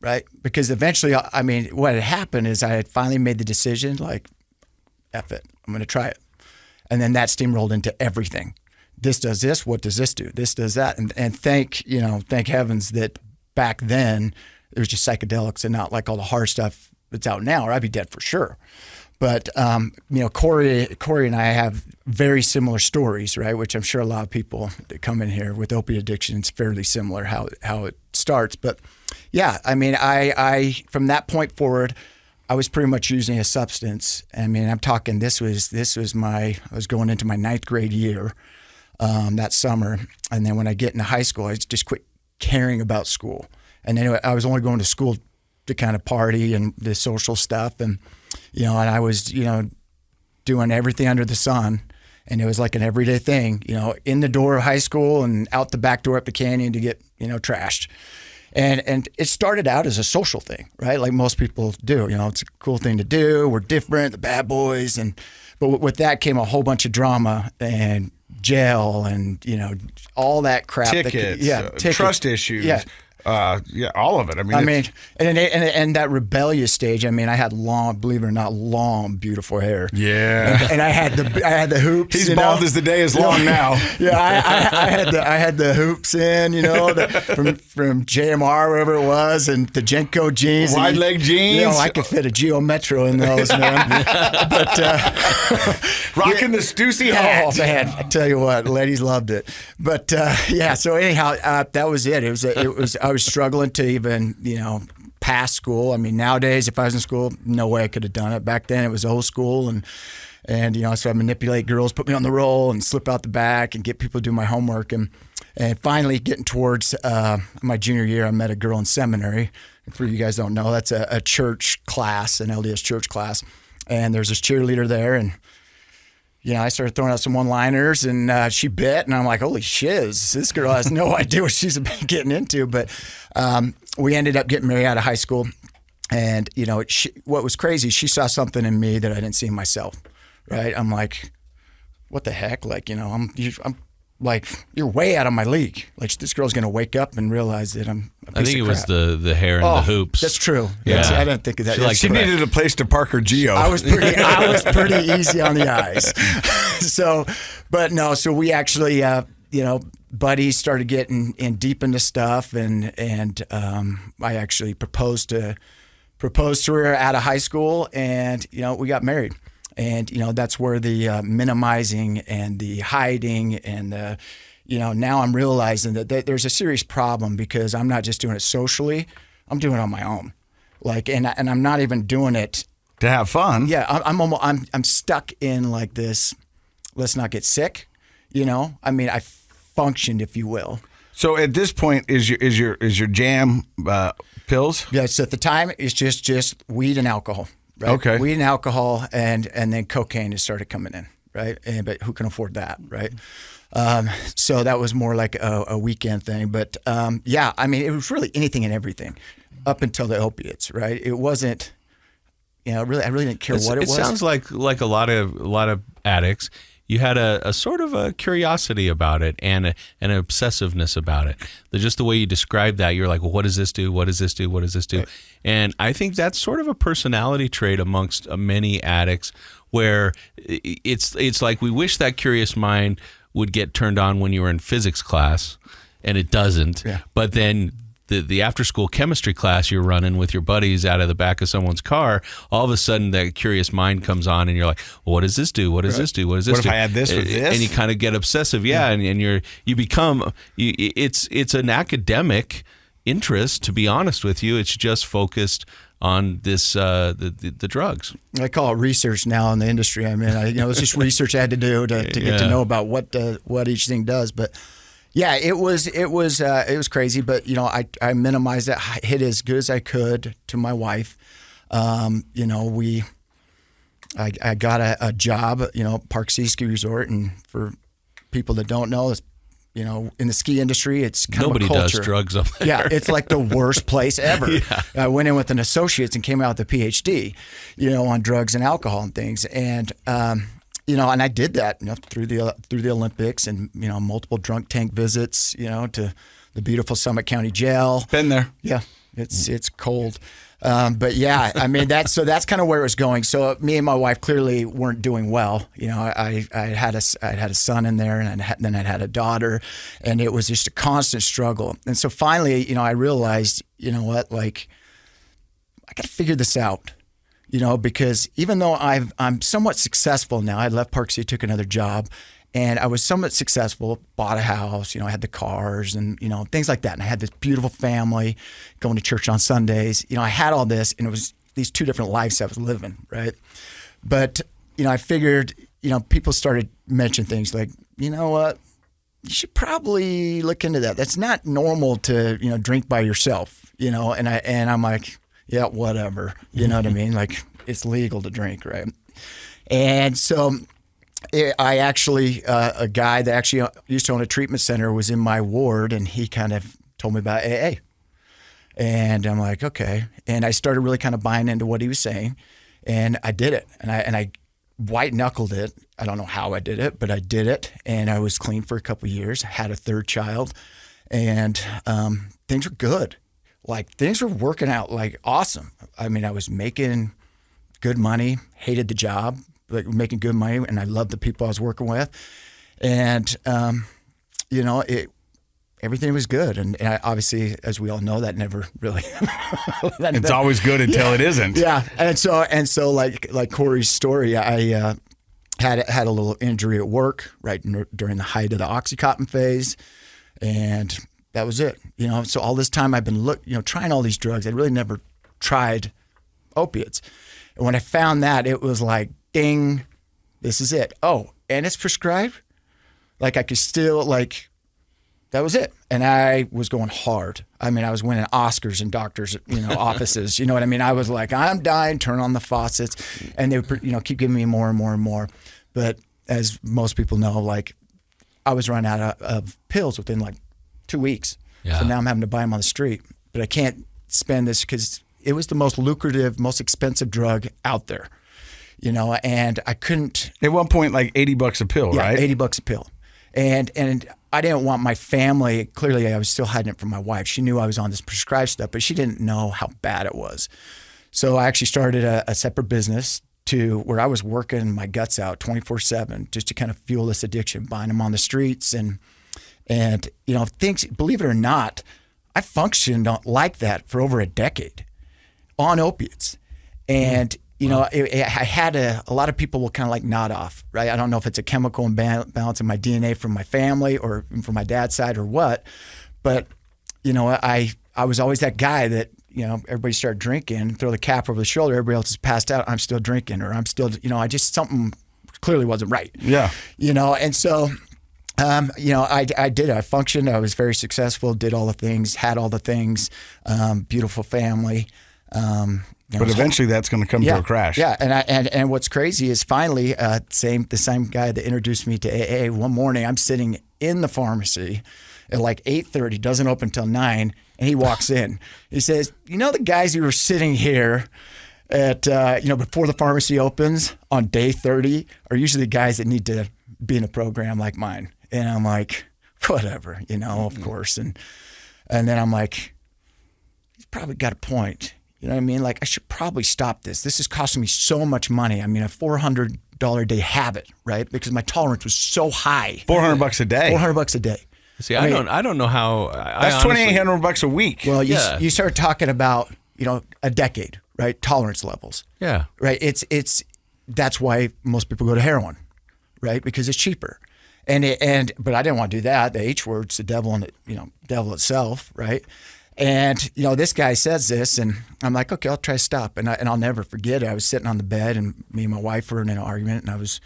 Speaker 4: right? Because eventually, I mean, what had happened is I had finally made the decision, like, F it, I'm going to try it. And then that steamrolled into everything. This does this. What does this do? This does that. And thank heavens that back then it was just psychedelics and not like all the hard stuff that's out now, or I'd be dead for sure. But, Corey and I have very similar stories, right? Which I'm sure a lot of people that come in here with opiate addiction, it's fairly similar how it starts. But yeah, I mean, I from that point forward, I was pretty much using a substance. I mean, I'm talking, I was going into my 9th grade year that summer. And then when I get into high school, I just quit caring about school. And then I was only going to school to kind of party and the social stuff. And, and I was, doing everything under the sun. And it was like an everyday thing, in the door of high school and out the back door up the canyon to get, trashed. And it started out as a social thing, right? Like most people do. It's a cool thing to do. We're different, the bad boys. But with that came a whole bunch of drama and jail and, all that crap.
Speaker 1: Tickets,
Speaker 4: tickets.
Speaker 1: Trust issues.
Speaker 4: Yeah.
Speaker 1: All of it.
Speaker 4: And that rebellious stage. I mean, I had believe it or not, long, beautiful hair.
Speaker 1: Yeah.
Speaker 4: And I had the hoops.
Speaker 1: He's bald as the day is long now.
Speaker 4: Yeah, I had the hoops in, from JMR, wherever it was, and the Jenko jeans,
Speaker 1: wide leg jeans.
Speaker 4: I could fit a Geo Metro in those, man. But
Speaker 1: rocking the Stussy hat.
Speaker 4: Oh man, I tell you what, ladies loved it. But so anyhow, that was it. I was struggling to even, pass school. I mean, nowadays, if I was in school, no way I could have done it. Back then, it was old school, and so I manipulate girls, put me on the roll, and slip out the back, and get people to do my homework. And finally, getting towards my junior year, I met a girl in seminary. For you guys don't know, that's a church class, an LDS church class, and there's this cheerleader there, and I started throwing out some one-liners, and she bit, and I'm like, holy shiz, this girl has no idea what she's getting into. But we ended up getting married out of high school, and, what was crazy, she saw something in me that I didn't see in myself, right? I'm like, what the heck? Like, I'm like, you're way out of my league. Like, this girl's going to wake up and realize that I'm a piece
Speaker 2: I think
Speaker 4: of
Speaker 2: it was
Speaker 4: crap.
Speaker 2: the hair and the hoops.
Speaker 4: That's true.
Speaker 2: Yeah.
Speaker 4: I didn't think of that.
Speaker 1: She needed a place to park her Geo.
Speaker 4: I was pretty easy on the eyes. So we actually, buddies started getting in deep into stuff, and I actually proposed to her out of high school, and we got married. And that's where the minimizing and the hiding and the now I'm realizing that there's a serious problem, because I'm not just doing it socially, I'm doing it on my own. Like, and I'm not even doing it
Speaker 1: to have fun.
Speaker 4: Yeah, I'm stuck in like this. Let's not get sick. I mean, I functioned, if you will.
Speaker 1: So at this point, is your jam pills?
Speaker 4: Yeah. So at the time, it's just weed and alcohol. Right?
Speaker 1: Okay.
Speaker 4: Weed and alcohol, and then cocaine has started coming in. Right. But who can afford that? Right. So that was more like a weekend thing. But yeah, I mean, it was really anything and everything up until the opiates. Right. It wasn't. Really, I really didn't care what it was.
Speaker 2: It sounds like a lot of addicts. You had a sort of a curiosity about it and an obsessiveness about it. Just the way you described that, you're like, well, what does this do? What does this do? What does this do? Right. And I think that's sort of a personality trait amongst many addicts, where it's like we wish that curious mind would get turned on when you were in physics class, and it doesn't. Yeah. But then the after-school chemistry class you're running with your buddies out of the back of someone's car, all of a sudden that curious mind comes on, and you're like, well, what does this do? What does this do? What does this do?
Speaker 1: What if I add this with this?
Speaker 2: And you kind of get obsessive, and you become it's an academic interest, to be honest with you. It's just focused on this the drugs.
Speaker 4: I call it research now in the industry. I mean, it's just research I had to do to get to know about what each thing does, but. Yeah, it was crazy, but I minimized it, hit as good as I could to my wife. I got a job, Markisich Ski Resort, and for people that don't know, it's in the ski industry, it's kind
Speaker 2: Nobody
Speaker 4: of a culture.
Speaker 2: does drugs up there.
Speaker 4: Yeah, it's like the worst place ever.
Speaker 2: Yeah.
Speaker 4: I went in with an associate's and came out with a PhD, on drugs and alcohol and things, and. And I did that, through the Olympics, and multiple drunk tank visits, to the beautiful Summit County Jail.
Speaker 1: Been there.
Speaker 4: Yeah, it's cold, but yeah, I mean that's kind of where it was going. So me and my wife clearly weren't doing well. I had a son in there, and then I had a daughter, and it was just a constant struggle. And so finally, I realized, like I got to figure this out. Because even though I'm somewhat successful now, I left Park City, took another job, and I was somewhat successful, bought a house, I had the cars and, things like that. And I had this beautiful family, going to church on Sundays. I had all this, and it was these two different lives I was living, right? But, I figured, people started mentioning things like, you know what, you should probably look into that. That's not normal to, drink by yourself, and I'm like, yeah, whatever. You know what I mean? Like, it's legal to drink, right? And so I actually, a guy that actually used to own a treatment center was in my ward, and he kind of told me about AA. And I'm like, okay. And I started really kind of buying into what he was saying, and I did it. And I white knuckled it. I don't know how I did it, but I did it. And I was clean for a couple of years, had a third child, and things were good. Like, things were working out like awesome. I mean, I was making good money, hated the job, like making good money, and I loved the people I was working with. And, everything was good. And I, obviously, as we all know, that never really.
Speaker 1: It's always good until it isn't.
Speaker 4: Yeah. And so like Corey's story, I had a little injury at work right during the height of the Oxycontin phase. And that was it. So all this time I've been trying all these drugs. I really never tried opiates. And when I found that, it was like, ding, this is it. Oh, and it's prescribed? Like, I could still, that was it. And I was going hard. I mean, I was winning Oscars in doctors, offices. You know what I mean? I was like, I'm dying, turn on the faucets. And they would, keep giving me more and more and more. But as most people know, I was running out of pills within 2 weeks. Yeah. So now I'm having to buy them on the street. But I can't spend this because it was the most lucrative, most expensive drug out there, and I couldn't.
Speaker 1: At one point, $80 a pill,
Speaker 4: yeah,
Speaker 1: right?
Speaker 4: $80 a pill. And I didn't want my family, clearly I was still hiding it from my wife. She knew I was on this prescribed stuff, but she didn't know how bad it was. So I actually started a separate business to where I was working my guts out 24/7 just to kind of fuel this addiction, buying them on the streets. And things, believe it or not, I functioned like that for over a decade on opiates. And, I had a lot of people will kind of like nod off, right? I don't know if it's a chemical imbalance in my DNA from my family or from my dad's side or what, but, I was always that guy that, everybody started drinking, throw the cap over the shoulder, everybody else is passed out, I'm still drinking, or I'm still, something clearly wasn't right.
Speaker 1: Yeah.
Speaker 4: And so, I did it. I functioned. I was very successful, did all the things, had all the things, beautiful family.
Speaker 1: But eventually that's going to come to a crash.
Speaker 4: Yeah. And what's crazy is finally, the same guy that introduced me to AA, one morning I'm sitting in the pharmacy at like 8:30, doesn't open till 9, and he walks in. He says, the guys who were sitting here at, before the pharmacy opens on day 30 are usually the guys that need to be in a program like mine. And I'm like, whatever, of course. And then I'm like, he's probably got a point. You know what I mean? Like, I should probably stop this. This is costing me so much money. I mean, a $400 a day habit, right? Because my tolerance was so high.
Speaker 1: $400 a day.
Speaker 4: $400 a day.
Speaker 2: See, I don't know how.
Speaker 1: That's $2,800 a week.
Speaker 4: Well, you start talking about a decade, right? Tolerance levels.
Speaker 2: Yeah.
Speaker 4: Right. That's why most people go to heroin, right? Because it's cheaper. But I didn't want to do that. The H word's the devil and devil itself, right? And this guy says this, and I'm like, okay, I'll try to stop. And I'll never forget it. I was sitting on the bed, and me and my wife were in an argument, and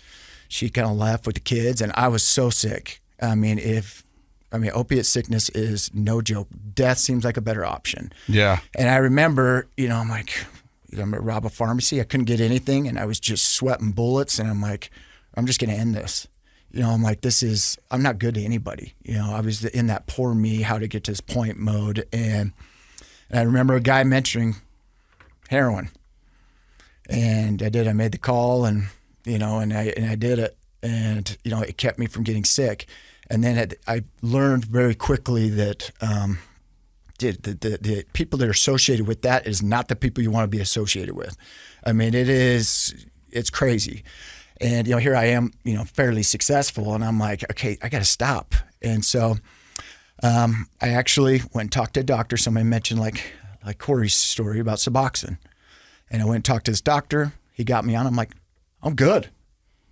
Speaker 4: she kind of left with the kids, and I was so sick. Opiate sickness is no joke. Death seems like a better option.
Speaker 1: Yeah.
Speaker 4: And I remember, I'm like, I'm gonna rob a pharmacy. I couldn't get anything, and I was just sweating bullets, and I'm like, I'm just gonna end this. I'm like, I'm not good to anybody. I was in that poor me, how to get to this point mode. And I remember a guy mentioning heroin. And I made the call and I did it. And, it kept me from getting sick. And then I learned very quickly that the people that are associated with that is not the people you want to be associated with. I mean, it's crazy. And, here I am, fairly successful. And I'm like, okay, I got to stop. And so I actually went and talked to a doctor. Somebody mentioned like Corey's story about Suboxone. And I went and talked to this doctor. He got me on. I'm like, I'm good.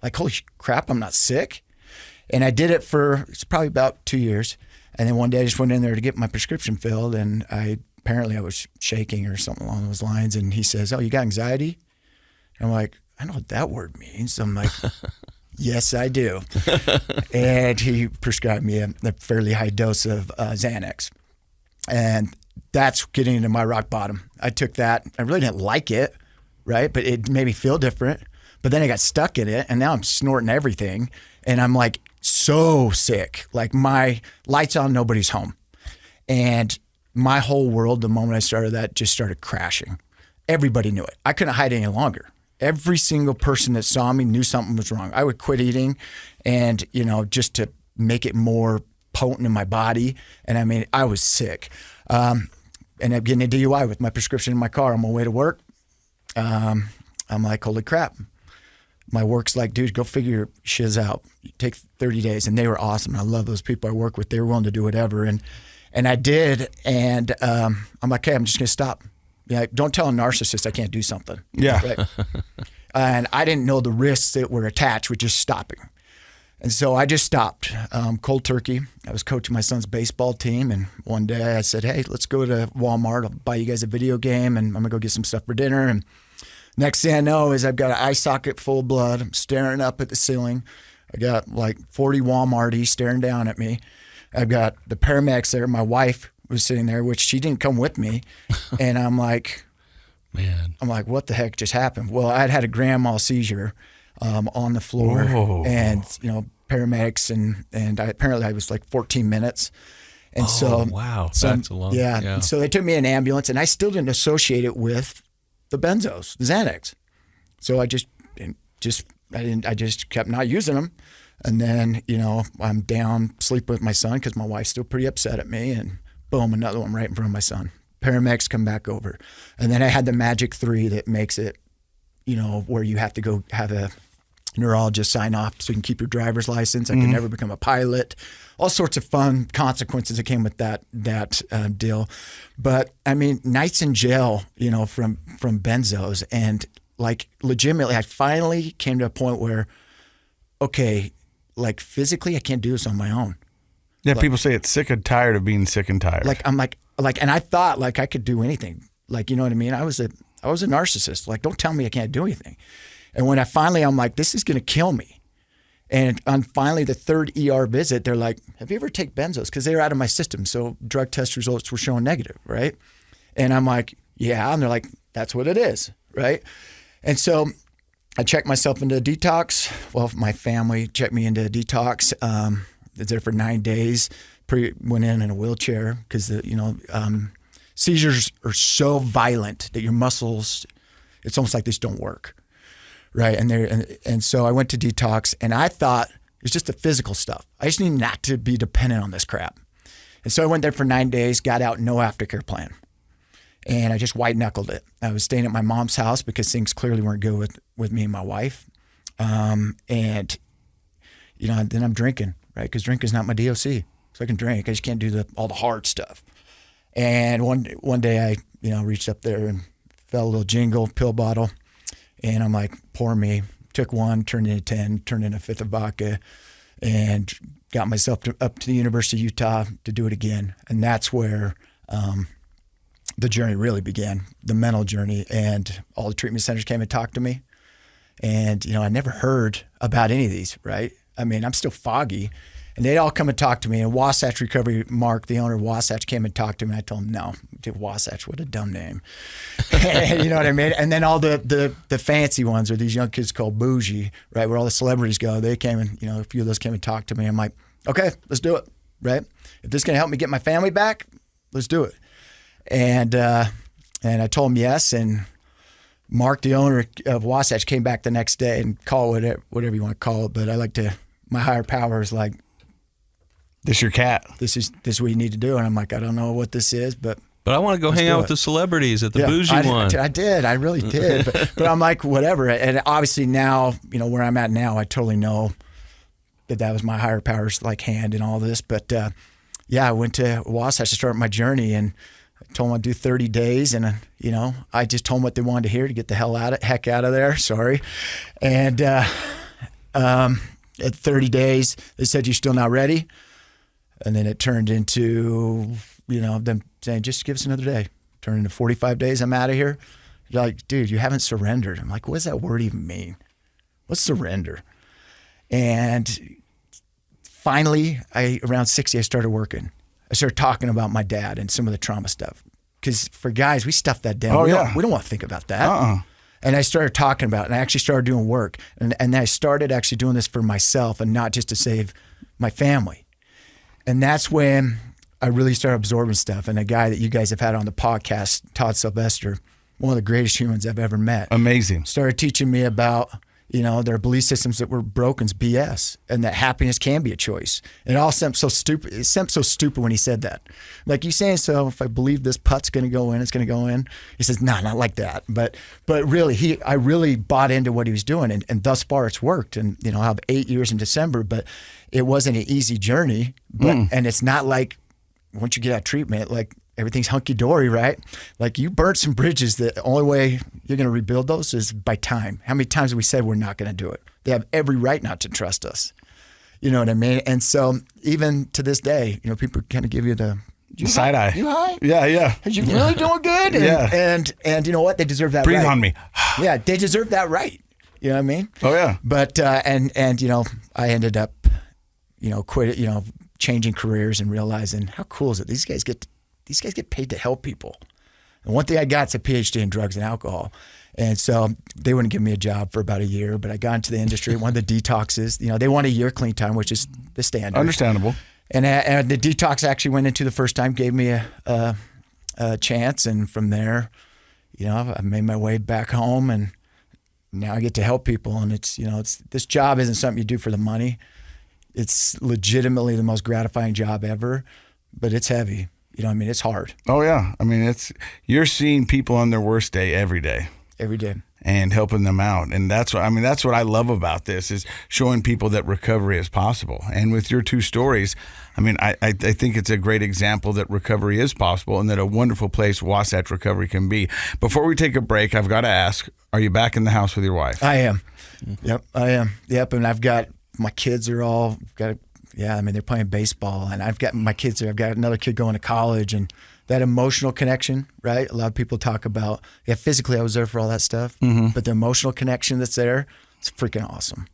Speaker 4: Like, holy crap, I'm not sick. And I did it it's probably about 2 years. And then one day I just went in there to get my prescription filled. And apparently I was shaking or something along those lines. And he says, oh, you got anxiety? And I'm like, I know what that word means. I'm like, yes, I do. And he prescribed me a fairly high dose of Xanax. And that's getting into my rock bottom. I took that. I really didn't like it, right? But it made me feel different. But then I got stuck in it, and now I'm snorting everything. And I'm like so sick. Like my lights on, nobody's home. And my whole world, the moment I started that, just started crashing. Everybody knew it. I couldn't hide any longer. Every single person that saw me knew something was wrong. I would quit eating and, just to make it more potent in my body. And I was sick. And I'm getting a DUI with my prescription in my car on my way to work. I'm like, holy crap. My work's like, dude, go figure your shiz out. Take 30 days. And they were awesome. I love those people I work with. They were willing to do whatever. And I did. And I'm like, okay, I'm just going to stop. Yeah, don't tell a narcissist I can't do something.
Speaker 1: Yeah.
Speaker 4: Right? And I didn't know the risks that were attached with just stopping. And so I just stopped cold turkey. I was coaching my son's baseball team. And one day I said, hey, let's go to Walmart. I'll buy you guys a video game and I'm going to go get some stuff for dinner. And next thing I know is I've got an eye socket full of blood. I'm staring up at the ceiling. I got like 40 Walmarties staring down at me. I've got the paramedics there. My wife was sitting there, which she didn't come with me. And I'm like,
Speaker 2: man,
Speaker 4: what the heck just happened? Well, I'd had a grand mal seizure on the floor.
Speaker 1: Whoa.
Speaker 4: And, paramedics and apparently I was like 14 minutes. And
Speaker 2: wow, that's a long,
Speaker 4: yeah. And so they took me in an ambulance and I still didn't associate it with the benzos, the Xanax. So I just kept not using them. And then, I'm down sleeping with my son because my wife's still pretty upset at me, and boom, another one right in front of my son. Paramedics come back over. And then I had the magic 3 that makes it, where you have to go have a neurologist sign off so you can keep your driver's license. I could never become a pilot. All sorts of fun consequences that came with that deal. But I mean, nights in jail, from benzos, and like legitimately, I finally came to a point where, okay, like physically, I can't do this on my own.
Speaker 1: Yeah, people say it's sick and tired of being sick and tired.
Speaker 4: Like I'm like, and I thought like I could do anything. Like, you know what I mean? I was a narcissist. Like, don't tell me I can't do anything. And when I'm like, this is going to kill me. And on finally the 3rd ER visit, they're like, have you ever taken benzos? Because they were out of my system. So drug test results were showing negative, right? And I'm like, yeah. And they're like, that's what it is, right? And so I checked myself into a detox. Well, my family checked me into a detox. I was there for 9 days. Went in a wheelchair because seizures are so violent that your muscles, it's almost like they just don't work. Right. And so I went to detox, and I thought it was just the physical stuff. I just need not to be dependent on this crap. And so I went there for 9 days, got out, no aftercare plan. And I just white knuckled it. I was staying at my mom's house because things clearly weren't good with me and my wife. And then I'm drinking, right? Because drinking's not my DOC. So I can drink. I just can't do all the hard stuff. And one day I, reached up there and felt a little jingle, pill bottle. And I'm like, pour me. Took one, turned into 10, turned into a 5th of vodka, and got myself up to the University of Utah to do it again. And that's where the journey really began, the mental journey. And all the treatment centers came and talked to me. And, I never heard about any of these, right? I mean, I'm still foggy. And they'd all come and talk to me. And Wasatch Recovery, Mark, the owner of Wasatch, came and talked to me. And I told him, no, dude, Wasatch, what a dumb name. You know what I mean? And then all the fancy ones are these young kids called Bougie, right, where all the celebrities go. They came and, a few of those came and talked to me. I'm like, okay, let's do it, right? If this is going to help me get my family back, let's do it. And I told him yes. And Mark, the owner of Wasatch, came back the next day and called it whatever you want to call it. But my higher power is like,
Speaker 1: this your cat.
Speaker 4: This is what you need to do. And I'm like, I don't know what this is, but
Speaker 2: I want to go hang out with the celebrities at the Bougie one.
Speaker 4: I did. I really did. But I'm like, whatever. And obviously now, where I'm at now, I totally know that was my higher power's like hand in all this. But I went to Wasatch to start my journey, and I told them I'd do 30 days. And, I just told them what they wanted to hear to get the heck out of there. Sorry. And at 30 days, they said, you're still not ready. And then it turned into, them saying, just give us another day. Turned into 45 days, I'm out of here. You're like, dude, you haven't surrendered. I'm like, what does that word even mean? What's surrender? And finally, around 60, I started working. I started talking about my dad and some of the trauma stuff. Because for guys, we stuff that down. We don't want to think about that. And I started talking about it, and I actually started doing work. And then I started actually doing this for myself and not just to save my family. And that's when I really started absorbing stuff. And a guy that you guys have had on the podcast, Todd Sylvester, one of the greatest humans I've ever met.
Speaker 1: Amazing.
Speaker 4: Started teaching me about, their belief systems that were broken's BS, and that happiness can be a choice. And it all seemed so stupid. It seemed so stupid when he said that. Like, you saying, so if I believe this putt's going to go in, it's going to go in? He says, no, not like that. But really, I really bought into what he was doing, and thus far it's worked. And, I'll have 8 years in December, but it wasn't an easy journey. But and it's not like once you get out of treatment, like everything's hunky-dory, right? Like, you burnt some bridges. The only way you're going to rebuild those is by time. How many times have we said we're not going to do it? They have every right not to trust us. You know what I mean? And so even to this day, people kind of give you the
Speaker 1: side eye.
Speaker 4: You high?
Speaker 1: Yeah.
Speaker 4: Are you really doing good? And, and you know what? They deserve that
Speaker 1: Breathe
Speaker 4: right.
Speaker 1: on me.
Speaker 4: Yeah, they deserve that right. You know what I mean?
Speaker 1: Oh, yeah.
Speaker 4: But, and I ended up, changing careers and realizing how cool is it? These guys get paid to help people. And one thing I got is a PhD in drugs and alcohol. And so they wouldn't give me a job for about a year, but I got into the industry. One of the detoxes, they want a year clean time, which is the standard.
Speaker 1: Understandable.
Speaker 4: And the detox actually went into the first time, gave me a chance. And from there, I made my way back home, and now I get to help people. And it's this job isn't something you do for the money. It's legitimately the most gratifying job ever, but it's heavy. You know what I mean? It's hard.
Speaker 1: Oh yeah. I mean, you're seeing people on their worst day every day.
Speaker 4: Every day.
Speaker 1: And helping them out. And that's what I love about this, is showing people that recovery is possible. And with your two stories, I mean, I think it's a great example that recovery is possible and that a wonderful place Wasatch Recovery can be. Before we take a break, I've got to ask, are you back in the house with your wife?
Speaker 4: I am. Yep, I am. Yep, and I've got my kids are all they're playing baseball, and I've got my kids there. I've got another kid going to college, and that emotional connection, right? A lot of people talk about, physically I was there for all that stuff, but the emotional connection that's there, it's freaking awesome.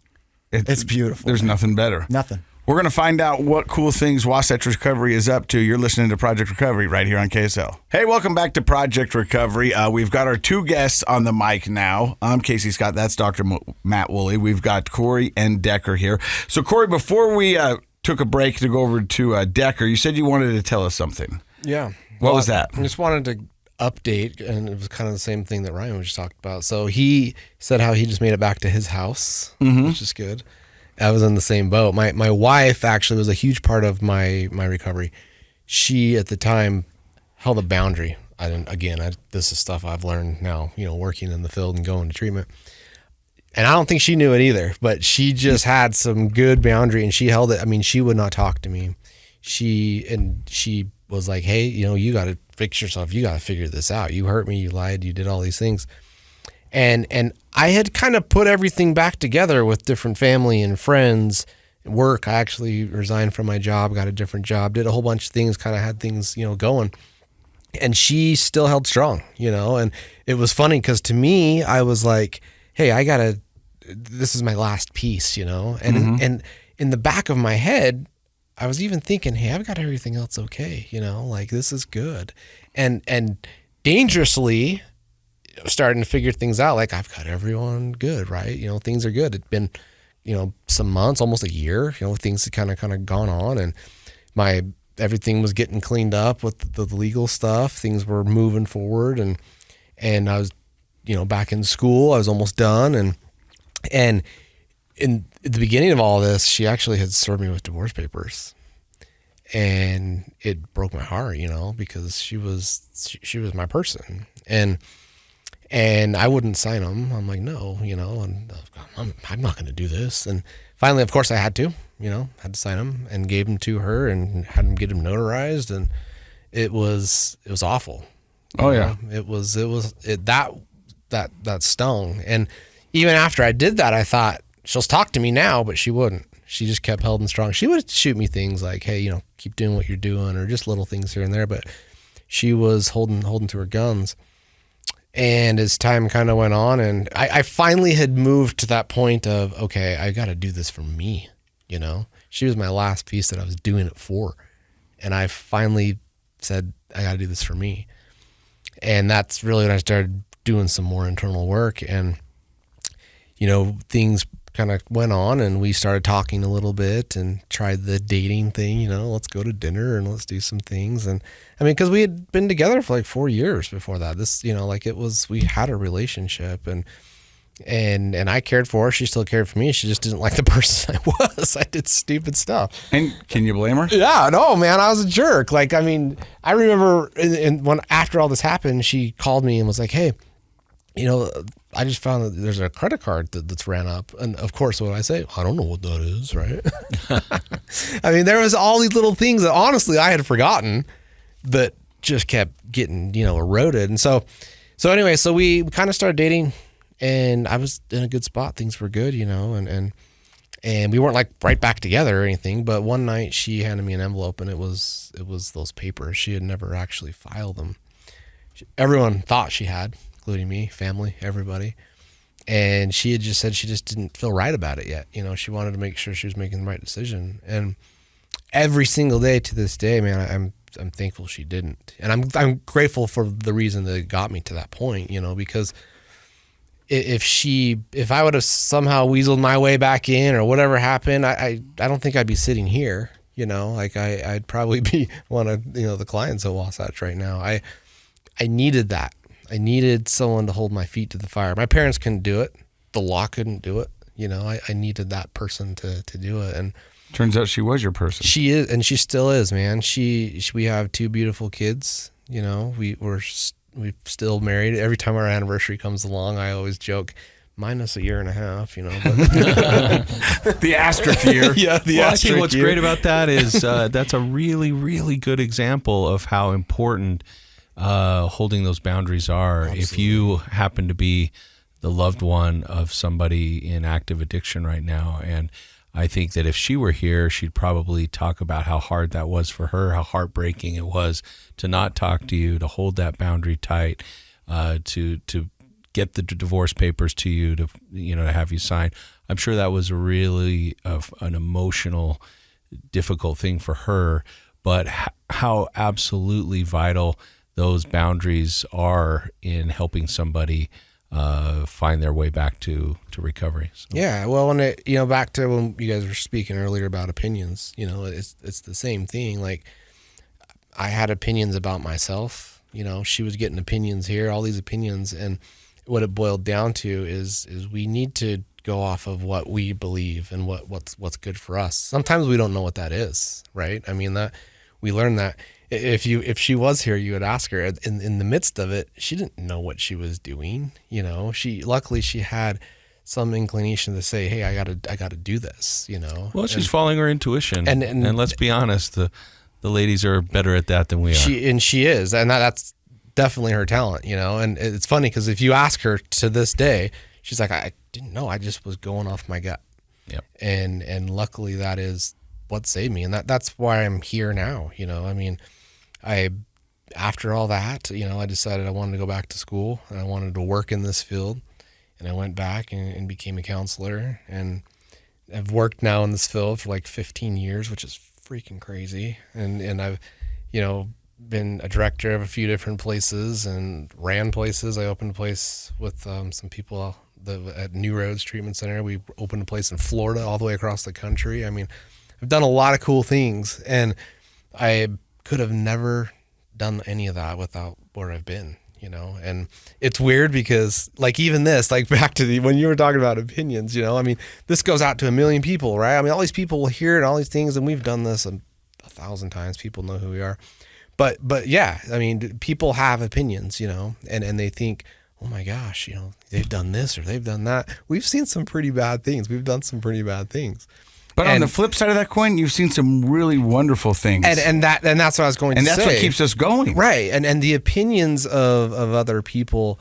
Speaker 4: It's beautiful.
Speaker 1: There's nothing better.
Speaker 4: Nothing.
Speaker 1: We're going to find out what cool things Wasatch Recovery is up to. You're listening to Project Recovery right here on KSL. Hey, welcome back to Project Recovery. We've got our two guests on the mic now. I'm Casey Scott. That's Dr. Matt Woolley. We've got Corey and Decker here. So, Corey, before we took a break to go over to Decker, you said you wanted to tell us something.
Speaker 3: Yeah.
Speaker 1: What was that?
Speaker 3: I just wanted to update, and it was kind of the same thing that Ryan was just talking about. So he said how he just made it back to his house, which is good. I was in the same boat. My wife actually was a huge part of my recovery. She, at the time, held a boundary. This is stuff I've learned now, working in the field and going to treatment. And I don't think she knew it either, but she just had some good boundary, and she held it. I mean, she would not talk to me. She was like, hey, you got to fix yourself. You got to figure this out. You hurt me. You lied. You did all these things. And I had kind of put everything back together with different family and friends, work. I actually resigned from my job, got a different job, did a whole bunch of things, kind of had things, going. And she still held strong, and it was funny because to me, I was like, hey, this is my last piece, and in the back of my head, I was even thinking, hey, I've got everything else okay, like this is good. And dangerously starting to figure things out, like I've got everyone good, right? Things are good. It'd been, some months, almost a year, things had kind of gone on, and everything was getting cleaned up with the legal stuff. Things were moving forward, and I was, back in school. I was almost done, and in the beginning of all this, she actually had served me with divorce papers, and it broke my heart, because she was my person, and I wouldn't sign them. I'm like, no, and I'm not going to do this. And finally, of course, I had to sign them and gave them to her and had them get them notarized, and it was awful.
Speaker 1: Oh yeah,
Speaker 3: that stung. And even after I did that, I thought, she'll talk to me now, but she wouldn't. She just kept holding strong. She would shoot me things like, hey, keep doing what you're doing, or just little things here and there. But she was holding to her guns. And as time kind of went on, and I finally had moved to that point of, okay, I got to do this for me. She was my last piece that I was doing it for. And I finally said, I got to do this for me. And that's really when I started doing some more internal work, and things kind of went on, and we started talking a little bit and tried the dating thing, let's go to dinner and let's do some things. And I mean, because we had been together for like 4 years before that. This, we had a relationship, and I cared for her. She still cared for me. She just didn't like the person I was. I did stupid stuff.
Speaker 1: And can you blame her?
Speaker 3: Yeah, no, man, I was a jerk. Like, I mean, I remember when after all this happened, she called me and was like, hey, I just found that there's a credit card that's ran up. And of course, what I say, I don't know what that is, right? I mean, there was all these little things that honestly I had forgotten that just kept getting, eroded. And so anyway, so we kind of started dating, and I was in a good spot. Things were good, and we weren't like right back together or anything. But one night she handed me an envelope, and it was those papers. She had never actually filed them. Everyone thought she had, including me, family, everybody. And she had just said she just didn't feel right about it yet. She wanted to make sure she was making the right decision. And every single day to this day, man, I'm thankful she didn't. And I'm grateful for the reason that it got me to that point, because if I would have somehow weaseled my way back in or whatever happened, I don't think I'd be sitting here, like I'd probably be one of, the clients at Wasatch right now. I needed that. I needed someone to hold my feet to the fire. My parents couldn't do it. The law couldn't do it. I needed that person to do it.
Speaker 1: Turns out she was your person.
Speaker 3: She is, and she still is, man. We have 2 beautiful kids. You know, we're still married. Every time our anniversary comes along, I always joke, minus a year and a half, you know. But
Speaker 1: the asterisk year.
Speaker 3: Yeah, the
Speaker 2: Well, I
Speaker 3: asterisk
Speaker 2: think what's
Speaker 3: year.
Speaker 2: great about that is that's a really, really good example of how important holding those boundaries are.
Speaker 3: Absolutely.
Speaker 2: If you happen to be the loved one of somebody in active addiction right now, and I think that if she were here, she'd probably talk about how hard that was for her, how heartbreaking it was to not talk to you, to hold that boundary tight, to get the divorce papers to you, to have you sign. I'm sure that was really an emotional, difficult thing for her, but how absolutely vital those boundaries are in helping somebody find their way back to recovery. So.
Speaker 3: Yeah, well, and back to when you guys were speaking earlier about opinions, it's the same thing. Like, I had opinions about myself. She was getting opinions here, all these opinions, and what it boiled down to is we need to go off of what we believe and what's good for us. Sometimes we don't know what that is, right? I mean, that we learned that. If she was here, you would ask her. In the midst of it, she didn't know what she was doing. Luckily she had some inclination to say, "Hey, I gotta do this."
Speaker 2: Well, she's following her intuition, and let's be honest, the ladies are better at that than we are.
Speaker 3: She is, and that's definitely her talent. And it's funny because if you ask her to this day, she's like, "I didn't know. I just was going off my gut."
Speaker 2: Yep.
Speaker 3: And luckily that is what saved me, and that's why I'm here now. I mean, after all that, I decided I wanted to go back to school and I wanted to work in this field, and I went back and became a counselor, and I've worked now in this field for like 15 years, which is freaking crazy. And I've, been a director of a few different places and ran places. I opened a place with some people at New Roads Treatment Center. We opened a place in Florida all the way across the country. I mean, I've done a lot of cool things, and I could have never done any of that without where I've been, and it's weird because like even this, like back to when you were talking about opinions, I mean, this goes out to 1 million people, right? I mean, all these people will hear it and all these things, and we've done this 1,000 times. People know who we are, but yeah, I mean, people have opinions, and they think, oh my gosh, they've done this or they've done that. We've seen some pretty bad things. We've done some pretty bad things.
Speaker 1: But on the flip side of that coin, you've seen some really wonderful things,
Speaker 3: and that's what I was going to say.
Speaker 1: And that's what keeps us going,
Speaker 3: right? And the opinions of other people,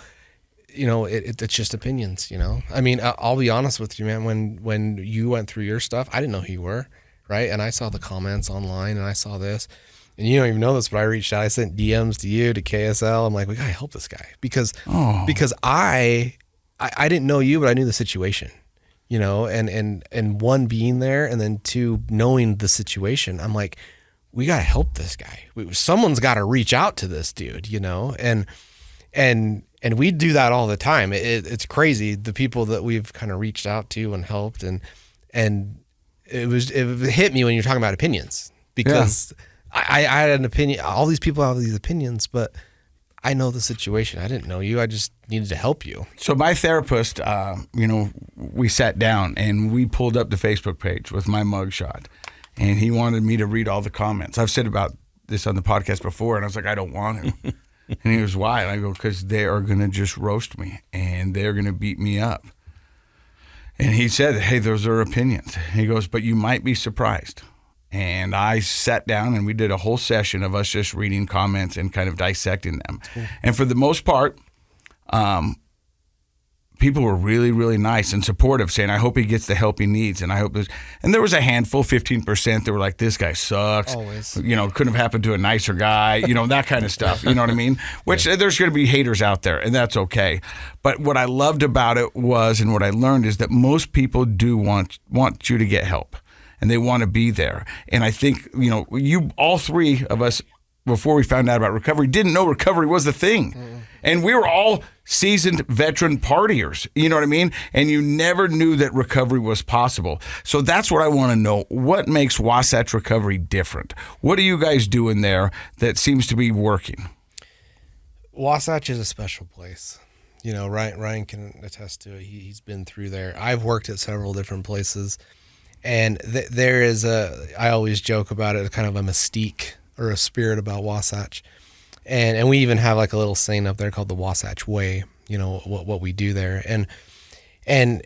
Speaker 3: it's just opinions. I mean, I'll be honest with you, man. When you went through your stuff, I didn't know who you were, right? And I saw the comments online, and I saw this, and you don't even know this, but I reached out. I sent DMs to you, to KSL. I'm like, we gotta help this guy because I didn't know you, but I knew the situation. And one, being there, and then 2, knowing the situation, I'm like, we got to help this guy. Someone's got to reach out to this dude, and we do that all the time. It's crazy. The people that we've kind of reached out to and helped, and it hit me when you're talking about opinions, because I had an opinion. All these people have these opinions, but I know the situation. I didn't know you. I just needed to help you.
Speaker 1: So my therapist, we sat down and we pulled up the Facebook page with my mugshot, and he wanted me to read all the comments. I've said about this on the podcast before, and I was like, I don't want to. And he goes, why? And I go, because they are going to just roast me and they're going to beat me up. And he said, hey, those are opinions. He goes, but you might be surprised. And I sat down and we did a whole session of us just reading comments and kind of dissecting them. Cool. And for the most part, people were really, really nice and supportive, saying, I hope he gets the help he needs. And I hope this. And there was a handful, 15%, that were like, this guy sucks. Always. Couldn't have happened to a nicer guy, that kind of stuff. You know what I mean? Which there's going to be haters out there, and that's okay. But what I loved about it was, and what I learned is that most people do want you to get help. And they want to be there. And I think, you, all 3 of us, before we found out about recovery, didn't know recovery was the thing. Mm. And we were all seasoned veteran partiers, you know what I mean? And you never knew that recovery was possible. So that's what I want to know. What makes Wasatch Recovery different? What are you guys doing there that seems to be working?
Speaker 3: Wasatch is a special place. Ryan can attest to it. He's been through there. I've worked at several different places. And there is I always joke about it, kind of a mystique or a spirit about Wasatch. And we even have like a little saying up there called the Wasatch Way, you know, what we do there. And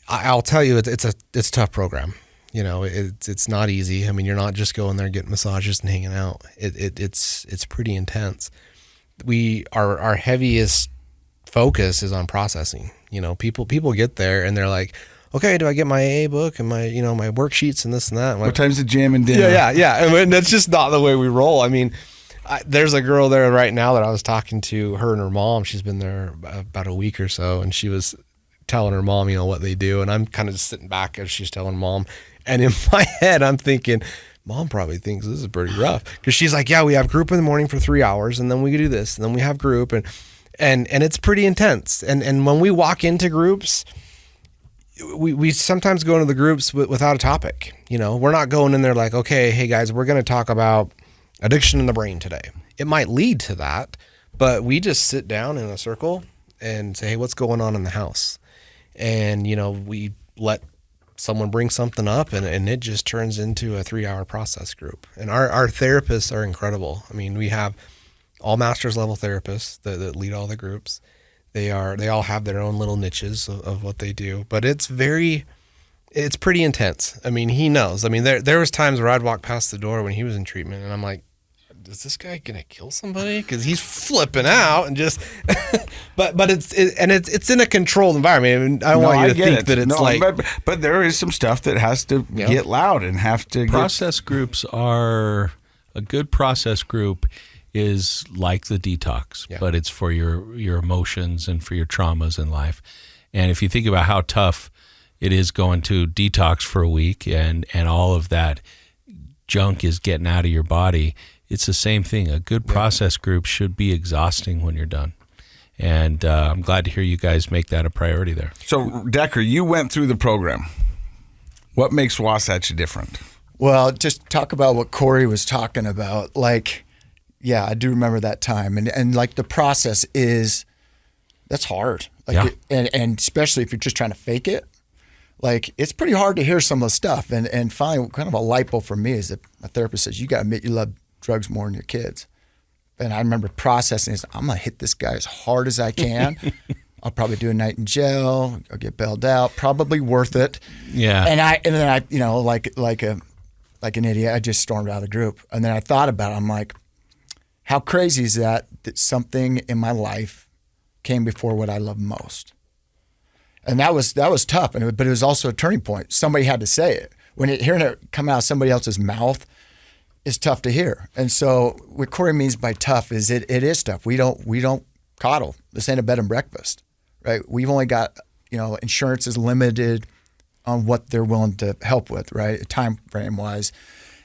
Speaker 3: I'll tell you, it's a tough program. You know, it's not easy. I mean, you're not just going there getting massages and hanging out. It's pretty intense. Our heaviest focus is on processing. You know, people get there and they're like, okay, do I get my AA book and my worksheets and this and that?
Speaker 1: What time's the jam and dinner?
Speaker 3: Yeah. I mean, that's just not the way we roll. I mean, there's a girl there right now that I was talking to, her and her mom. She's been there about a week or so, and she was telling her mom, you know, what they do. And I'm kind of just sitting back as she's telling mom. And in my head, I'm thinking, mom probably thinks this is pretty rough. Because she's like, yeah, we have group in the morning for 3 hours, and then we do this, and then we have group. And it's pretty intense. And when we walk into groups, we sometimes go into the groups without a topic. You know, we're not going in there like, okay, hey guys, we're going to talk about addiction in the brain today. It might lead to that, but we just sit down in a circle and say, hey, what's going on in the house? And, you know, we let someone bring something up and it just turns into a 3-hour process group. And our therapists are incredible. I mean, we have all master's level therapists that lead all the groups. They all have their own little niches of what they do, but it's pretty intense. I mean, he knows. I mean, there was times where I'd walk past the door when he was in treatment and I'm like, is this guy gonna kill somebody? Because he's flipping out and just, but it's in a controlled environment. I mean, I don't want you to think that it's
Speaker 1: but there is some stuff that has to get loud and have to.
Speaker 2: Process groups are a good process group is like the detox, but it's for your emotions and for your traumas in life. And if you think about how tough it is going to detox for a week and all of that junk is getting out of your body, it's the same thing. A good process group should be exhausting when you're done. And I'm glad to hear you guys make that a priority there.
Speaker 1: So, Decker, you went through the program. What makes Wasatch different?
Speaker 4: Well, just talk about what Corey was talking about. Like, yeah, I do remember that time. And like the process that's hard. Like, and especially if you're just trying to fake it. Like, it's pretty hard to hear some of the stuff. And finally, kind of a light bulb for me is that my therapist says, you got to admit you love drugs more than your kids. And I remember processing this. I'm going to hit this guy as hard as I can. I'll probably do a night in jail. I'll get bailed out. Probably worth it.
Speaker 2: Yeah.
Speaker 4: And then I, you know, like an idiot, I just stormed out of the group. And then I thought about it. I'm like, how crazy is that something in my life came before what I love most? And that was tough. But it was also a turning point. Somebody had to say it. When hearing it come out of somebody else's mouth is tough to hear. And so what Corey means by tough is it is tough. We don't coddle. This ain't a bed and breakfast, right? We've only got, you know, insurance is limited on what they're willing to help with, right? Time frame wise.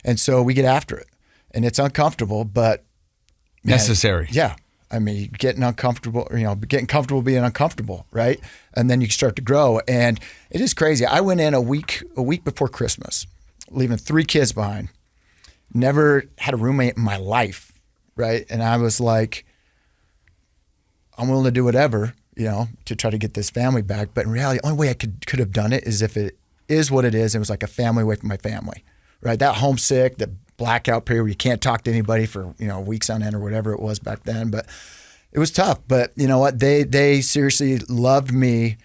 Speaker 4: And so we get after it. And it's uncomfortable, but
Speaker 1: necessary.
Speaker 4: Yeah. I mean, getting comfortable being uncomfortable, right? And then you start to grow. And it is crazy. I went in a week before Christmas, leaving 3 kids behind. Never had a roommate in my life, right? And I was like, I'm willing to do whatever, you know, to try to get this family back. But in reality, the only way I could have done it is if it is what it is. It was like a family away from my family, right? That homesick, the blackout period where you can't talk to anybody for, you know, weeks on end or whatever it was back then. But it was tough. But you know what? They seriously loved me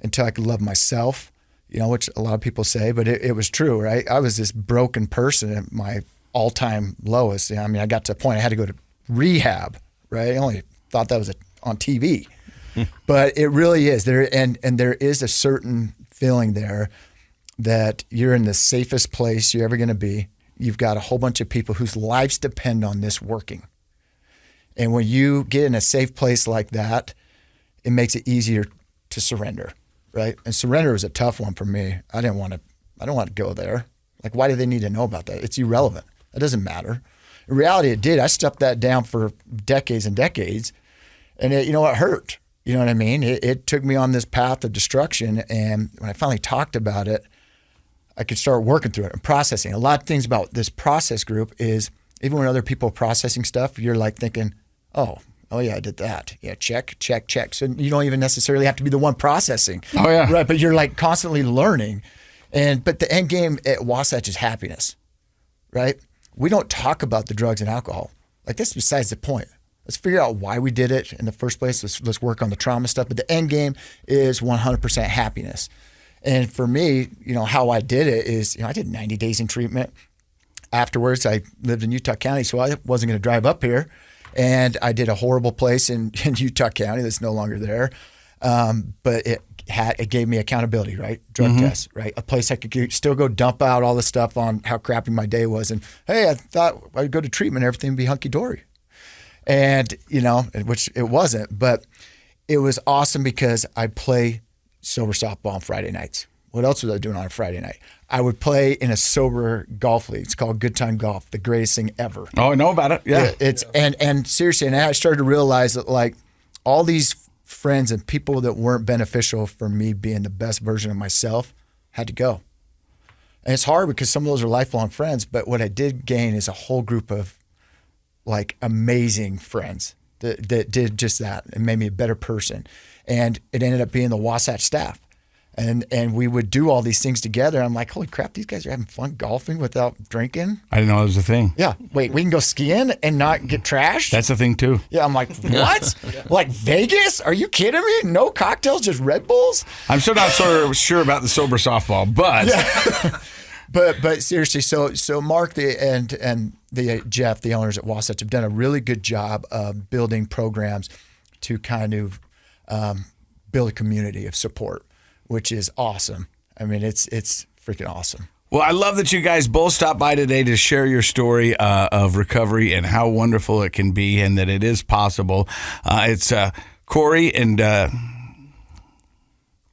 Speaker 4: until I could love myself, you know, which a lot of people say, but it was true, right? I was this broken person at my all-time lowest. I mean, I got to a point I had to go to rehab, right? I only thought that was on TV. But it really is. There is a certain feeling there that you're in the safest place you're ever going to be. You've got a whole bunch of people whose lives depend on this working. And when you get in a safe place like that, it makes it easier to surrender, right? And surrender was a tough one for me. I don't want to go there. Like, why do they need to know about that? It's irrelevant. It doesn't matter. In reality, it did. I stuffed that down for decades and decades, and it hurt. You know what I mean? It took me on this path of destruction, and when I finally talked about it, I could start working through it and processing. A lot of things about this process group is even when other people are processing stuff, you're like thinking, oh yeah, I did that. Yeah, check. So you don't even necessarily have to be the one processing.
Speaker 1: Oh yeah.
Speaker 4: Right, but you're like constantly learning. But the end game at Wasatch is happiness, right? We don't talk about the drugs and alcohol. Like, that's besides the point. Let's figure out why we did it in the first place. Let's work on the trauma stuff. But the end game is 100% happiness. And for me, how I did it is, I did 90 days in treatment. Afterwards, I lived in Utah County, so I wasn't going to drive up here. And I did a horrible place in Utah County that's no longer there. But it gave me accountability, right? Drug tests, right? A place I could still go dump out all the stuff on how crappy my day was. And hey, I thought I'd go to treatment, everything would be hunky-dory. And, which it wasn't, but it was awesome because I'd play sober softball on Friday nights. What else was I doing on a Friday night? I would play in a sober golf league. It's called Good Time Golf, the greatest thing ever.
Speaker 1: Oh, I know about it. Yeah.
Speaker 4: And seriously, and I started to realize that, like, all these friends and people that weren't beneficial for me being the best version of myself had to go. And it's hard because some of those are lifelong friends, but what I did gain is a whole group of, like, amazing friends that did just that and made me a better person. And it ended up being the Wasatch staff. And we would do all these things together. I'm like, holy crap, these guys are having fun golfing without drinking.
Speaker 1: I didn't know it was a thing.
Speaker 4: Yeah. Wait, we can go skiing and not get trashed?
Speaker 1: That's a thing too.
Speaker 4: Yeah, I'm like, what? Like Vegas? Are you kidding me? No cocktails, just Red Bulls?
Speaker 1: I'm still not so sure about the sober softball, but
Speaker 4: yeah. but seriously, so Mark and Jeff, the owners at Wasatch, have done a really good job of building programs to kind of build a community of support, which is awesome. I mean, it's freaking awesome.
Speaker 1: Well, I love that you guys both stopped by today to share your story of recovery and how wonderful it can be and that it is possible. It's Corey and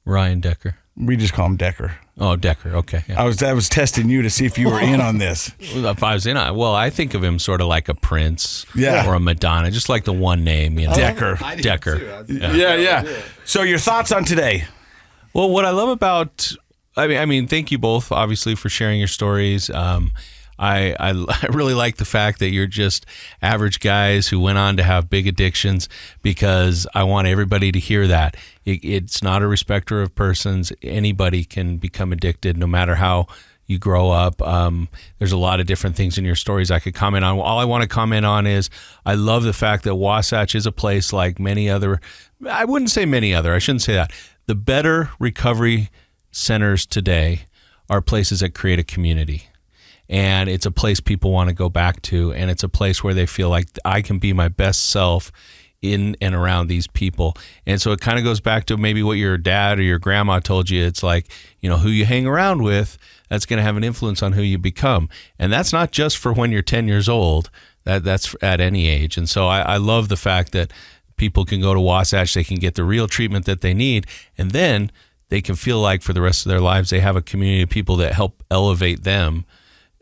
Speaker 2: Ryan Decker.
Speaker 1: We just call him Decker.
Speaker 2: Oh, Decker. Okay. Yeah.
Speaker 1: I was testing you to see if you were in on this.
Speaker 2: If I was in on, well, I think of him sort of like a Prince
Speaker 1: or
Speaker 2: a Madonna, just like the one name,
Speaker 1: Decker.
Speaker 2: Decker.
Speaker 1: Yeah. So your thoughts on today?
Speaker 2: Well, what I love about, I mean, thank you both, obviously, for sharing your stories. I really like the fact that you're just average guys who went on to have big addictions, because I want everybody to hear that. It's not a respecter of persons. Anybody can become addicted, no matter how you grow up. There's a lot of different things in your stories I could comment on. All I want to comment on is I love the fact that Wasatch is a place like many other, I wouldn't say many other, I shouldn't say that. The better recovery centers today are places that create a community. And it's a place people want to go back to. And it's a place where they feel like I can be my best self in and around these people. And so it kind of goes back to maybe what your dad or your grandma told you. It's like, who you hang around with, that's going to have an influence on who you become. And that's not just for when you're 10 years old. That's at any age. And so I love the fact that people can go to Wasatch, they can get the real treatment that they need, and then they can feel like for the rest of their lives they have a community of people that help elevate them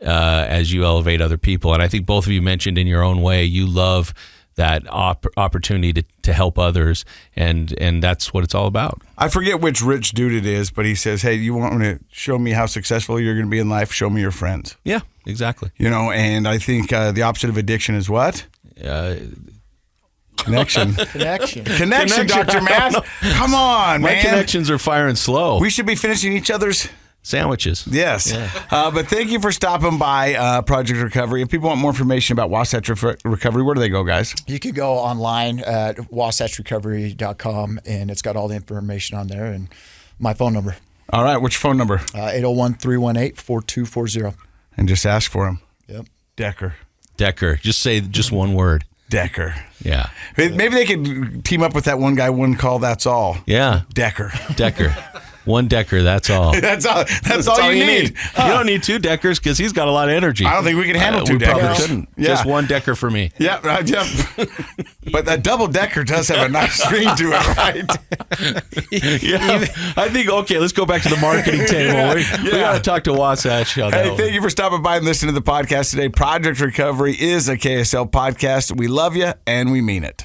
Speaker 2: as you elevate other people. And I think both of you mentioned in your own way, you love that opportunity to help others, and that's what it's all about.
Speaker 1: I forget which rich dude it is, but he says, hey, you want to show me how successful you're going to be in life? Show me your friends.
Speaker 2: Yeah, exactly.
Speaker 1: And I think the opposite of addiction is what? Connection, Dr. Matt. Come on,
Speaker 2: My
Speaker 1: man.
Speaker 2: connections are firing slow.
Speaker 1: We should be finishing each other's
Speaker 2: sandwiches.
Speaker 1: Yes. Yeah. But thank you for stopping by Project Recovery. If people want more information about Wasatch Recovery, where do they go, guys?
Speaker 4: You can go online at wasatchrecovery.com, and it's got all the information on there and my phone number.
Speaker 1: All right. What's your phone number?
Speaker 4: 801-318-4240.
Speaker 1: And just ask for him.
Speaker 4: Yep.
Speaker 1: Decker.
Speaker 2: Just say one word.
Speaker 1: Decker.
Speaker 2: Yeah.
Speaker 1: Maybe they could team up with that one guy, one call, that's all.
Speaker 2: Yeah.
Speaker 1: Decker.
Speaker 2: One Decker, that's all.
Speaker 1: That's all you need.
Speaker 2: You don't need two Deckers because he's got a lot of energy.
Speaker 1: I don't think we can handle two Deckers.
Speaker 2: Probably couldn't.
Speaker 1: Yeah.
Speaker 2: Just one Decker for me.
Speaker 1: Yeah. But that double Decker does have a nice ring to it, right?
Speaker 2: Yeah. I think, okay, let's go back to the marketing table. We got to talk to Wasatch.
Speaker 1: Hey, thank you for stopping by and listening to the podcast today. Project Recovery is a KSL podcast. We love you, and we mean it.